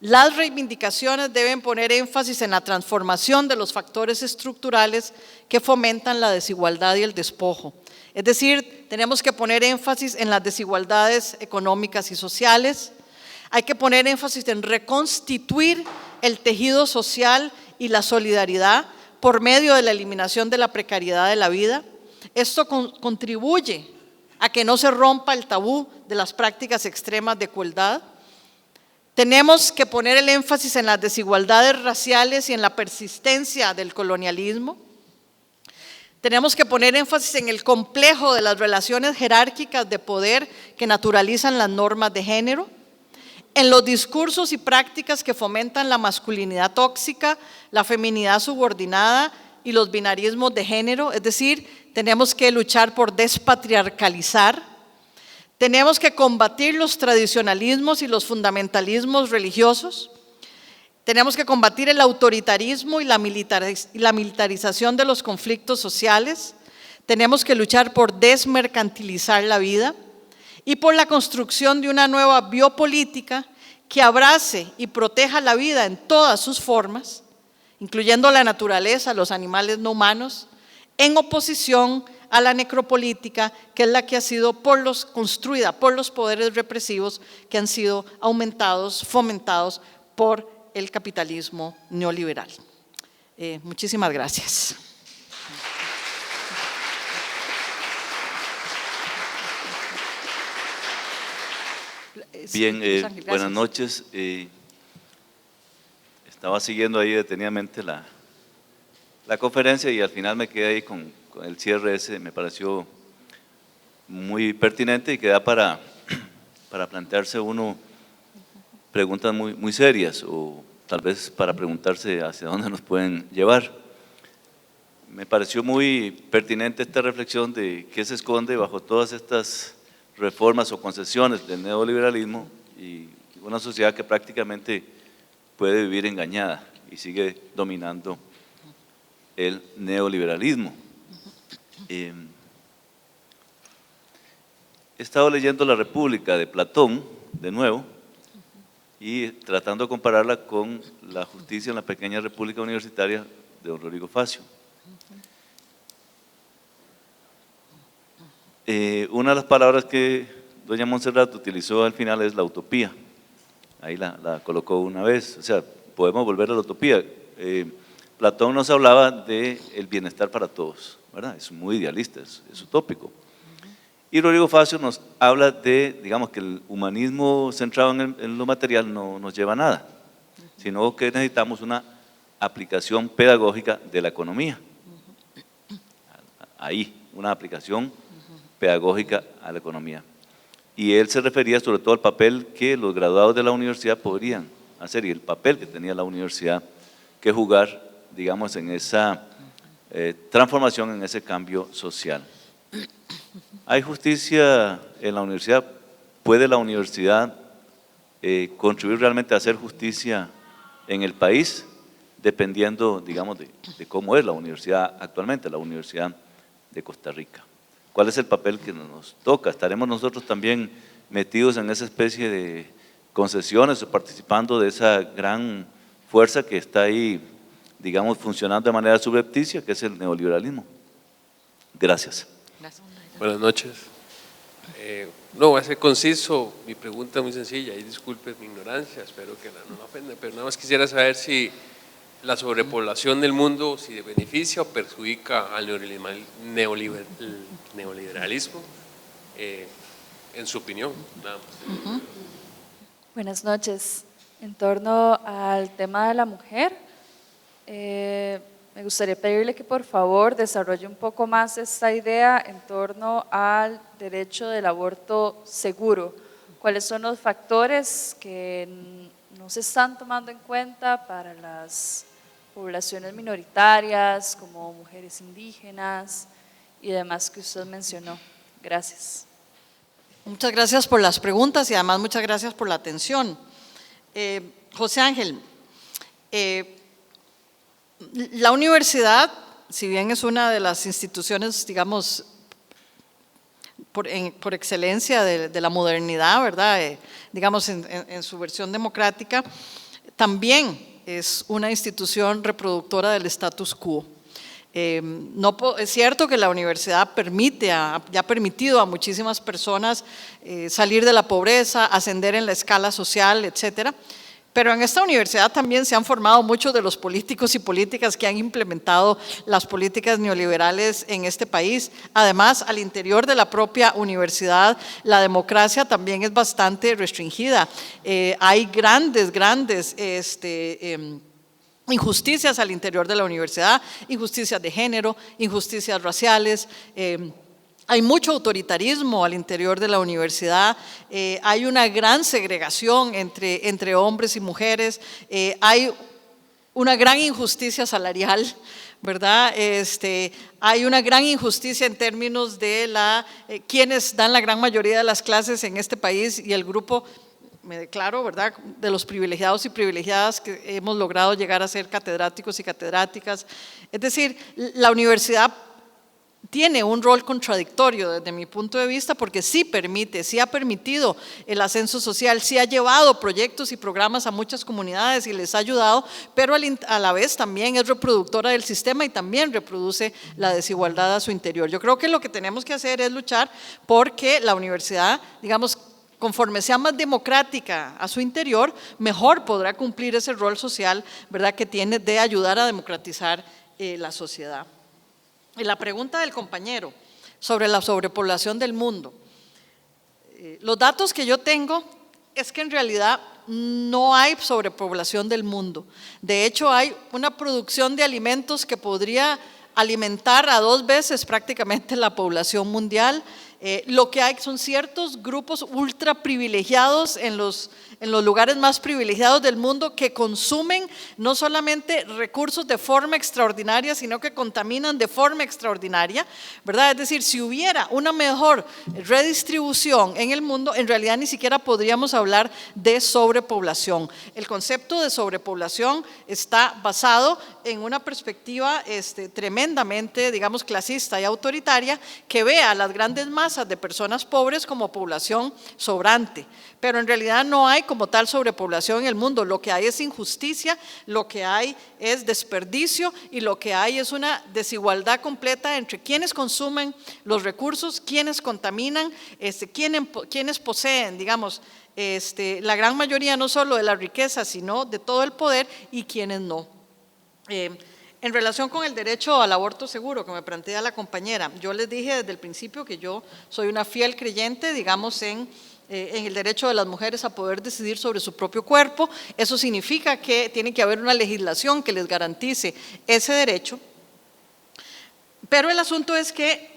B: Las reivindicaciones deben poner énfasis en la transformación de los factores estructurales que fomentan la desigualdad y el despojo. Es decir, tenemos que poner énfasis en las desigualdades económicas y sociales. Hay que poner énfasis en reconstituir el tejido social y la solidaridad por medio de la eliminación de la precariedad de la vida. Esto contribuye a que no se rompa el tabú de las prácticas extremas de crueldad. Tenemos que poner el énfasis en las desigualdades raciales y en la persistencia del colonialismo. Tenemos que poner énfasis en el complejo de las relaciones jerárquicas de poder que naturalizan las normas de género, en los discursos y prácticas que fomentan la masculinidad tóxica, la feminidad subordinada y los binarismos de género. Es decir, tenemos que luchar por despatriarcalizar. Tenemos que combatir los tradicionalismos y los fundamentalismos religiosos. Tenemos que combatir el autoritarismo y la militarización de los conflictos sociales. Tenemos que luchar por desmercantilizar la vida y por la construcción de una nueva biopolítica que abrace y proteja la vida en todas sus formas, incluyendo la naturaleza, los animales no humanos, en oposición a la necropolítica, que es la que ha sido construida por los poderes represivos que han sido aumentados, fomentados por el capitalismo neoliberal. Muchísimas gracias.
C: Bien, buenas noches. Estaba siguiendo ahí detenidamente la conferencia y al final me quedé ahí con el cierre ese, me pareció muy pertinente y que da para plantearse uno preguntas muy serias o tal vez para preguntarse hacia dónde nos pueden llevar. Me pareció muy pertinente esta reflexión de qué se esconde bajo todas estas reformas o concesiones del neoliberalismo y una sociedad que prácticamente puede vivir engañada y sigue dominando el neoliberalismo. He estado leyendo La República de Platón de nuevo y tratando de compararla con la justicia en la pequeña república universitaria de don Rodrigo Facio. Una de las palabras que doña Montserrat utilizó al final es la utopía. Ahí la colocó una vez, o sea, podemos volver a la utopía. Platón nos hablaba del bienestar para todos, ¿verdad? Es muy idealista, es utópico. Y Rodrigo Facio nos habla de, digamos, que el humanismo centrado en lo material no nos lleva a nada, sino que necesitamos una aplicación pedagógica de la economía. Ahí, una aplicación pedagógica a la economía. Y él se refería sobre todo al papel que los graduados de la universidad podrían hacer y el papel que tenía la universidad que jugar, digamos, en esa transformación, en ese cambio social. ¿Hay justicia en la universidad? ¿Puede la universidad contribuir realmente a hacer justicia en el país? Dependiendo, digamos, de cómo es la universidad actualmente, la Universidad de Costa Rica. ¿Cuál es el papel que nos toca? ¿Estaremos nosotros también metidos en esa especie de concesiones o participando de esa gran fuerza que está ahí, digamos, funcionando de manera subrepticia, que es el neoliberalismo? Gracias.
D: Buenas noches. No, voy a ser conciso, mi pregunta es muy sencilla y disculpen mi ignorancia, espero que no me ofenda, pero nada más quisiera saber si la sobrepoblación del mundo, si beneficia o perjudica al neoliberalismo, en su opinión. Nada más.
E: Buenas noches. En torno al tema de la mujer, me gustaría pedirle que por favor desarrolle un poco más esta idea en torno al derecho del aborto seguro. ¿Cuáles son los factores que no se están tomando en cuenta para las poblaciones minoritarias, como mujeres indígenas y demás que usted mencionó? Gracias.
B: Muchas gracias por las preguntas y además muchas gracias por la atención. José Ángel, la universidad, si bien es una de las instituciones, digamos, por excelencia de la modernidad, ¿verdad? Digamos, en su versión democrática, también es una institución reproductora del status quo. Es cierto que la universidad ha permitido a muchísimas personas salir de la pobreza, ascender en la escala social, etcétera, Pero en esta universidad también se han formado muchos de los políticos y políticas que han implementado las políticas neoliberales en este país. Además, al interior de la propia universidad, la democracia también es bastante restringida. Hay grandes injusticias al interior de la universidad, injusticias de género, injusticias raciales. Hay mucho autoritarismo al interior de la universidad, hay una gran segregación entre hombres y mujeres, hay una gran injusticia salarial, ¿verdad? Hay una gran injusticia en términos de quienes dan la gran mayoría de las clases en este país y el grupo, me declaro, ¿verdad?, de los privilegiados y privilegiadas que hemos logrado llegar a ser catedráticos y catedráticas. Es decir, la universidad tiene un rol contradictorio desde mi punto de vista porque sí ha permitido el ascenso social, sí ha llevado proyectos y programas a muchas comunidades y les ha ayudado, pero a la vez también es reproductora del sistema y también reproduce la desigualdad a su interior. Yo creo que lo que tenemos que hacer es luchar porque la universidad, digamos, conforme sea más democrática a su interior, mejor podrá cumplir ese rol social, ¿verdad?, que tiene de ayudar a democratizar la sociedad. Y la pregunta del compañero sobre la sobrepoblación del mundo. Los datos que yo tengo es que en realidad no hay sobrepoblación del mundo. De hecho, hay una producción de alimentos que podría alimentar a 2 veces prácticamente la población mundial. Lo que hay son ciertos grupos ultra privilegiados en los lugares más privilegiados del mundo que consumen no solamente recursos de forma extraordinaria, sino que contaminan de forma extraordinaria, ¿verdad? Es decir, si hubiera una mejor redistribución en el mundo, en realidad ni siquiera podríamos hablar de sobrepoblación. El concepto de sobrepoblación está basado en una perspectiva tremendamente, digamos, clasista y autoritaria que ve a las grandes masas de personas pobres como población sobrante, pero en realidad no hay como tal sobrepoblación en el mundo. Lo que hay es injusticia, lo que hay es desperdicio y lo que hay es una desigualdad completa entre quienes consumen los recursos, quienes contaminan, quienes poseen, digamos, la gran mayoría no solo de la riqueza, sino de todo el poder y quienes no. En relación con el derecho al aborto seguro que me plantea la compañera, yo les dije desde el principio que yo soy una fiel creyente, digamos, en el derecho de las mujeres a poder decidir sobre su propio cuerpo. Eso significa que tiene que haber una legislación que les garantice ese derecho, pero el asunto es que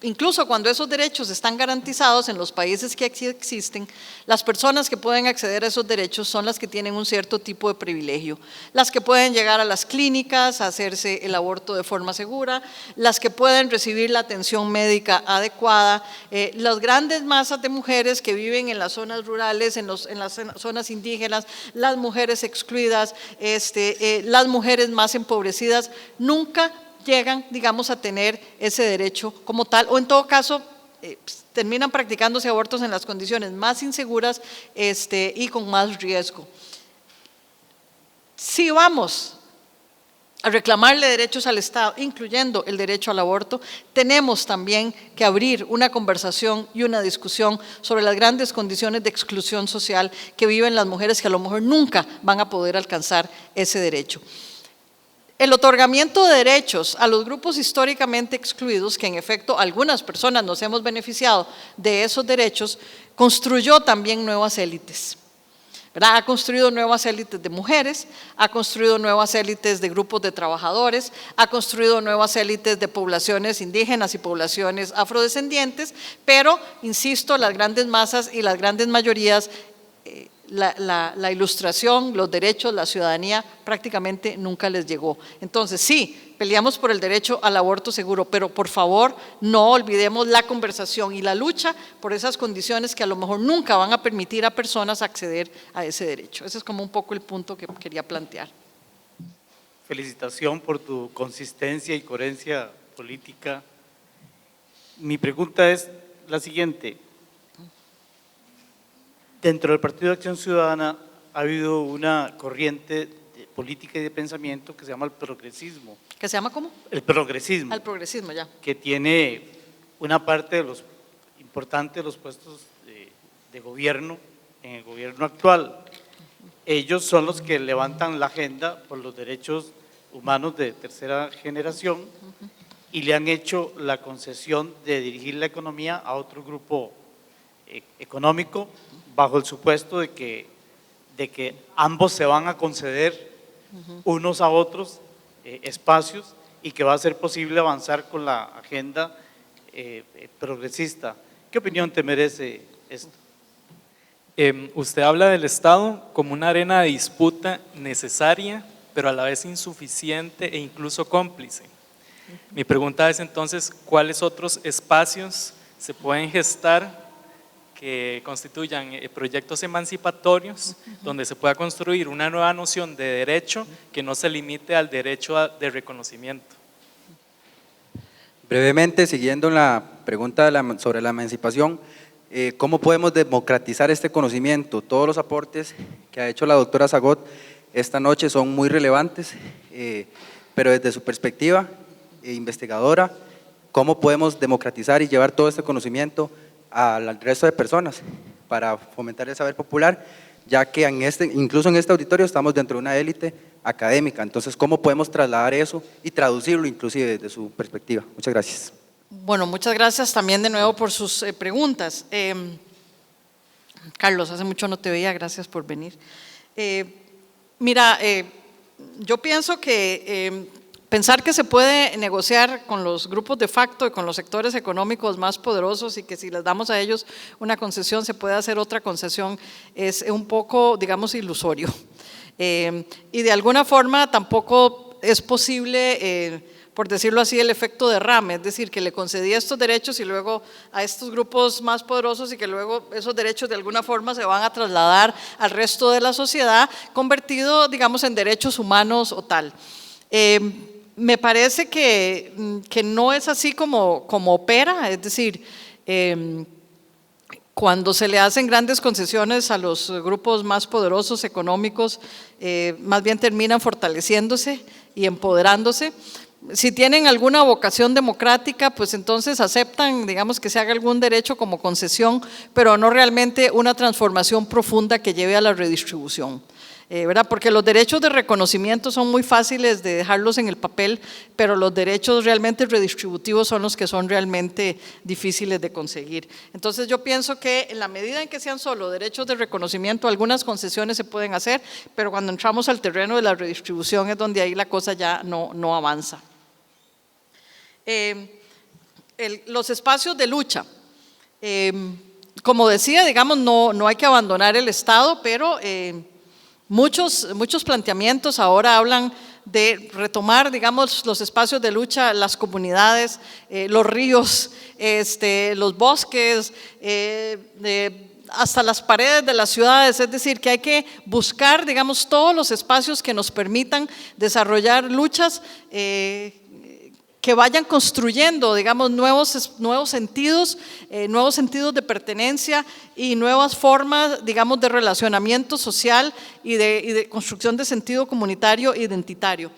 B: incluso cuando esos derechos están garantizados en los países que existen, las personas que pueden acceder a esos derechos son las que tienen un cierto tipo de privilegio, las que pueden llegar a las clínicas a hacerse el aborto de forma segura, las que pueden recibir la atención médica adecuada, las grandes masas de mujeres que viven en las zonas rurales, en las zonas indígenas, las mujeres excluidas, las mujeres más empobrecidas, nunca llegan, digamos, a tener ese derecho como tal, o en todo caso terminan practicándose abortos en las condiciones más inseguras y con más riesgo. Si vamos a reclamarle derechos al Estado, incluyendo el derecho al aborto, tenemos también que abrir una conversación y una discusión sobre las grandes condiciones de exclusión social que viven las mujeres que a lo mejor nunca van a poder alcanzar ese derecho. El otorgamiento de derechos a los grupos históricamente excluidos, que en efecto algunas personas nos hemos beneficiado de esos derechos, construyó también nuevas élites, ¿verdad? Ha construido nuevas élites de mujeres, ha construido nuevas élites de grupos de trabajadores, ha construido nuevas élites de poblaciones indígenas y poblaciones afrodescendientes, pero, insisto, las grandes masas y las grandes mayorías, la ilustración, los derechos, la ciudadanía prácticamente nunca les llegó. Entonces sí, peleamos por el derecho al aborto seguro, pero por favor no olvidemos la conversación y la lucha por esas condiciones que a lo mejor nunca van a permitir a personas acceder a ese derecho. Ese es como un poco el punto que quería plantear.
F: Felicitación por tu consistencia y coherencia política. Mi pregunta es la siguiente. Dentro del Partido de Acción Ciudadana ha habido una corriente de política y de pensamiento que se llama el progresismo.
B: ¿Que se llama cómo?
F: El progresismo.
B: Al progresismo, ya.
F: Que tiene una parte de los importantes de los puestos de gobierno en el gobierno actual. ellos son los que levantan la agenda por los derechos humanos de tercera generación y le han hecho la concesión de dirigir la economía a otro grupo económico bajo el supuesto de que ambos se van a conceder unos a otros espacios y que va a ser posible avanzar con la agenda progresista. ¿Qué opinión te merece esto?
G: Usted habla del Estado como una arena de disputa necesaria, pero a la vez insuficiente e incluso cómplice. Mi pregunta es entonces, ¿cuáles otros espacios se pueden gestar que constituyan proyectos emancipatorios donde se pueda construir una nueva noción de derecho que no se limite al derecho de reconocimiento?
H: Brevemente, siguiendo la pregunta sobre la emancipación, ¿cómo podemos democratizar este conocimiento? Todos los aportes que ha hecho la doctora Zagot esta noche son muy relevantes, pero desde su perspectiva investigadora, ¿cómo podemos democratizar y llevar todo este conocimiento al resto de personas para fomentar el saber popular, ya que incluso en este auditorio estamos dentro de una élite académica? Entonces, ¿cómo podemos trasladar eso y traducirlo inclusive desde su perspectiva? Muchas gracias.
B: Bueno, muchas gracias también de nuevo por sus preguntas. Carlos, hace mucho no te veía, gracias por venir. Mira, yo pienso que pensar que se puede negociar con los grupos de facto y con los sectores económicos más poderosos y que si les damos a ellos una concesión se puede hacer otra concesión es un poco, digamos, ilusorio. Y de alguna forma tampoco es posible, por decirlo así, el efecto derrame, es decir, que le concedí estos derechos y luego a estos grupos más poderosos y que luego esos derechos de alguna forma se van a trasladar al resto de la sociedad, convertido, digamos, en derechos humanos o tal. Me parece que no es así como opera, es decir, cuando se le hacen grandes concesiones a los grupos más poderosos económicos, más bien terminan fortaleciéndose y empoderándose. Si tienen alguna vocación democrática, pues entonces aceptan, digamos, que se haga algún derecho como concesión, pero no realmente una transformación profunda que lleve a la redistribución. ¿Verdad? Porque los derechos de reconocimiento son muy fáciles de dejarlos en el papel, pero los derechos realmente redistributivos son los que son realmente difíciles de conseguir. Entonces yo pienso que en la medida en que sean solo derechos de reconocimiento, algunas concesiones se pueden hacer, pero cuando entramos al terreno de la redistribución es donde ahí la cosa ya no avanza. Los espacios de lucha. Como decía, digamos, no hay que abandonar el Estado, pero muchos planteamientos ahora hablan de retomar, digamos, los espacios de lucha, las comunidades, los ríos, los bosques, hasta las paredes de las ciudades, es decir, que hay que buscar, digamos, todos los espacios que nos permitan desarrollar luchas que vayan construyendo, digamos, nuevos sentidos de pertenencia y nuevas formas, digamos, de relacionamiento social y de construcción de sentido comunitario e identitario.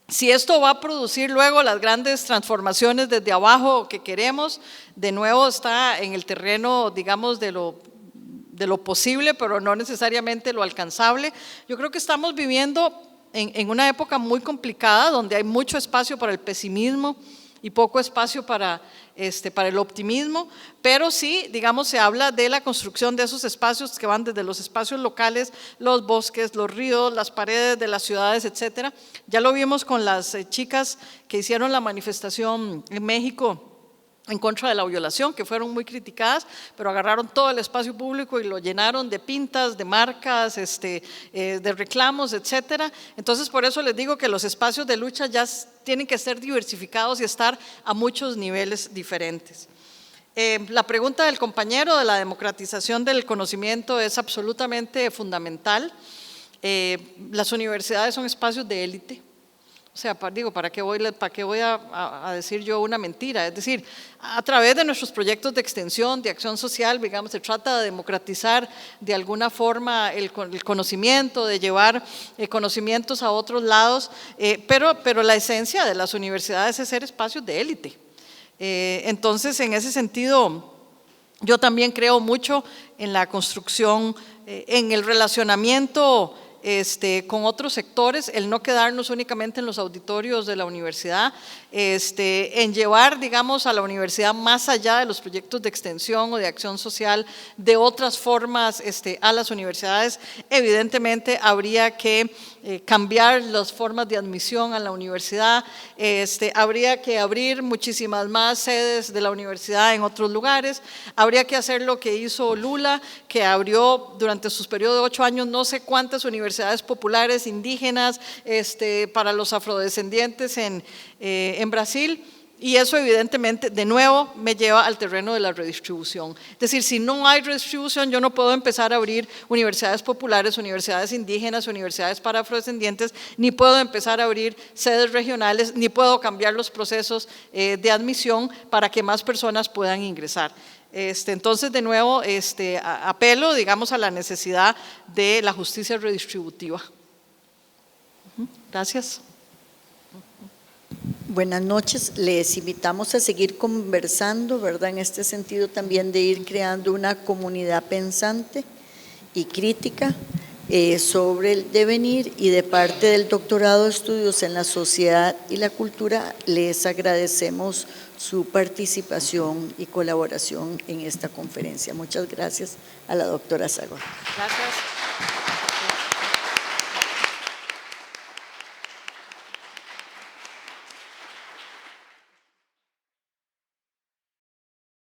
B: Si esto va a producir luego las grandes transformaciones desde abajo que queremos, de nuevo está en el terreno, digamos, de lo posible, pero no necesariamente lo alcanzable. Yo creo que estamos viviendo en una época muy complicada donde hay mucho espacio para el pesimismo y poco espacio para el optimismo, pero sí, digamos, se habla de la construcción de esos espacios que van desde los espacios locales, los bosques, los ríos, las paredes de las ciudades, etcétera. Ya lo vimos con las chicas que hicieron la manifestación en México en contra de la violación, que fueron muy criticadas, pero agarraron todo el espacio público y lo llenaron de pintas, de marcas, de reclamos, etcétera. Entonces, por eso les digo que los espacios de lucha ya tienen que ser diversificados y estar a muchos niveles diferentes. La pregunta del compañero de la democratización del conocimiento es absolutamente fundamental. Las universidades son espacios de élite. O sea, ¿para qué voy a decir yo una mentira? Es decir, a través de nuestros proyectos de extensión, de acción social, digamos, se trata de democratizar de alguna forma el conocimiento, de llevar conocimientos a otros lados, pero la esencia de las universidades es ser espacios de élite. Entonces, en ese sentido, Yo también creo mucho en la construcción, en el relacionamiento con otros sectores, el no quedarnos únicamente en los auditorios de la universidad, en llevar, digamos, a la universidad más allá de los proyectos de extensión o de acción social, de otras formas a las universidades. Evidentemente habría que cambiar las formas de admisión a la universidad, habría que abrir muchísimas más sedes de la universidad en otros lugares, habría que hacer lo que hizo Lula, que abrió durante sus periodos de 8 años no sé cuántas universidades populares indígenas para los afrodescendientes en Brasil. Y eso evidentemente, de nuevo, me lleva al terreno de la redistribución. Es decir, si no hay redistribución, yo no puedo empezar a abrir universidades populares, universidades indígenas, universidades para afrodescendientes, ni puedo empezar a abrir sedes regionales, ni puedo cambiar los procesos de admisión para que más personas puedan ingresar. Entonces, de nuevo, apelo, digamos, a la necesidad de la justicia redistributiva. Gracias.
A: Buenas noches, les invitamos a seguir conversando, ¿verdad? En este sentido también de ir creando una comunidad pensante y crítica sobre el devenir, y de parte del Doctorado de Estudios en la Sociedad y la Cultura les agradecemos su participación y colaboración en esta conferencia. Muchas gracias a la doctora Zagot.
B: Gracias.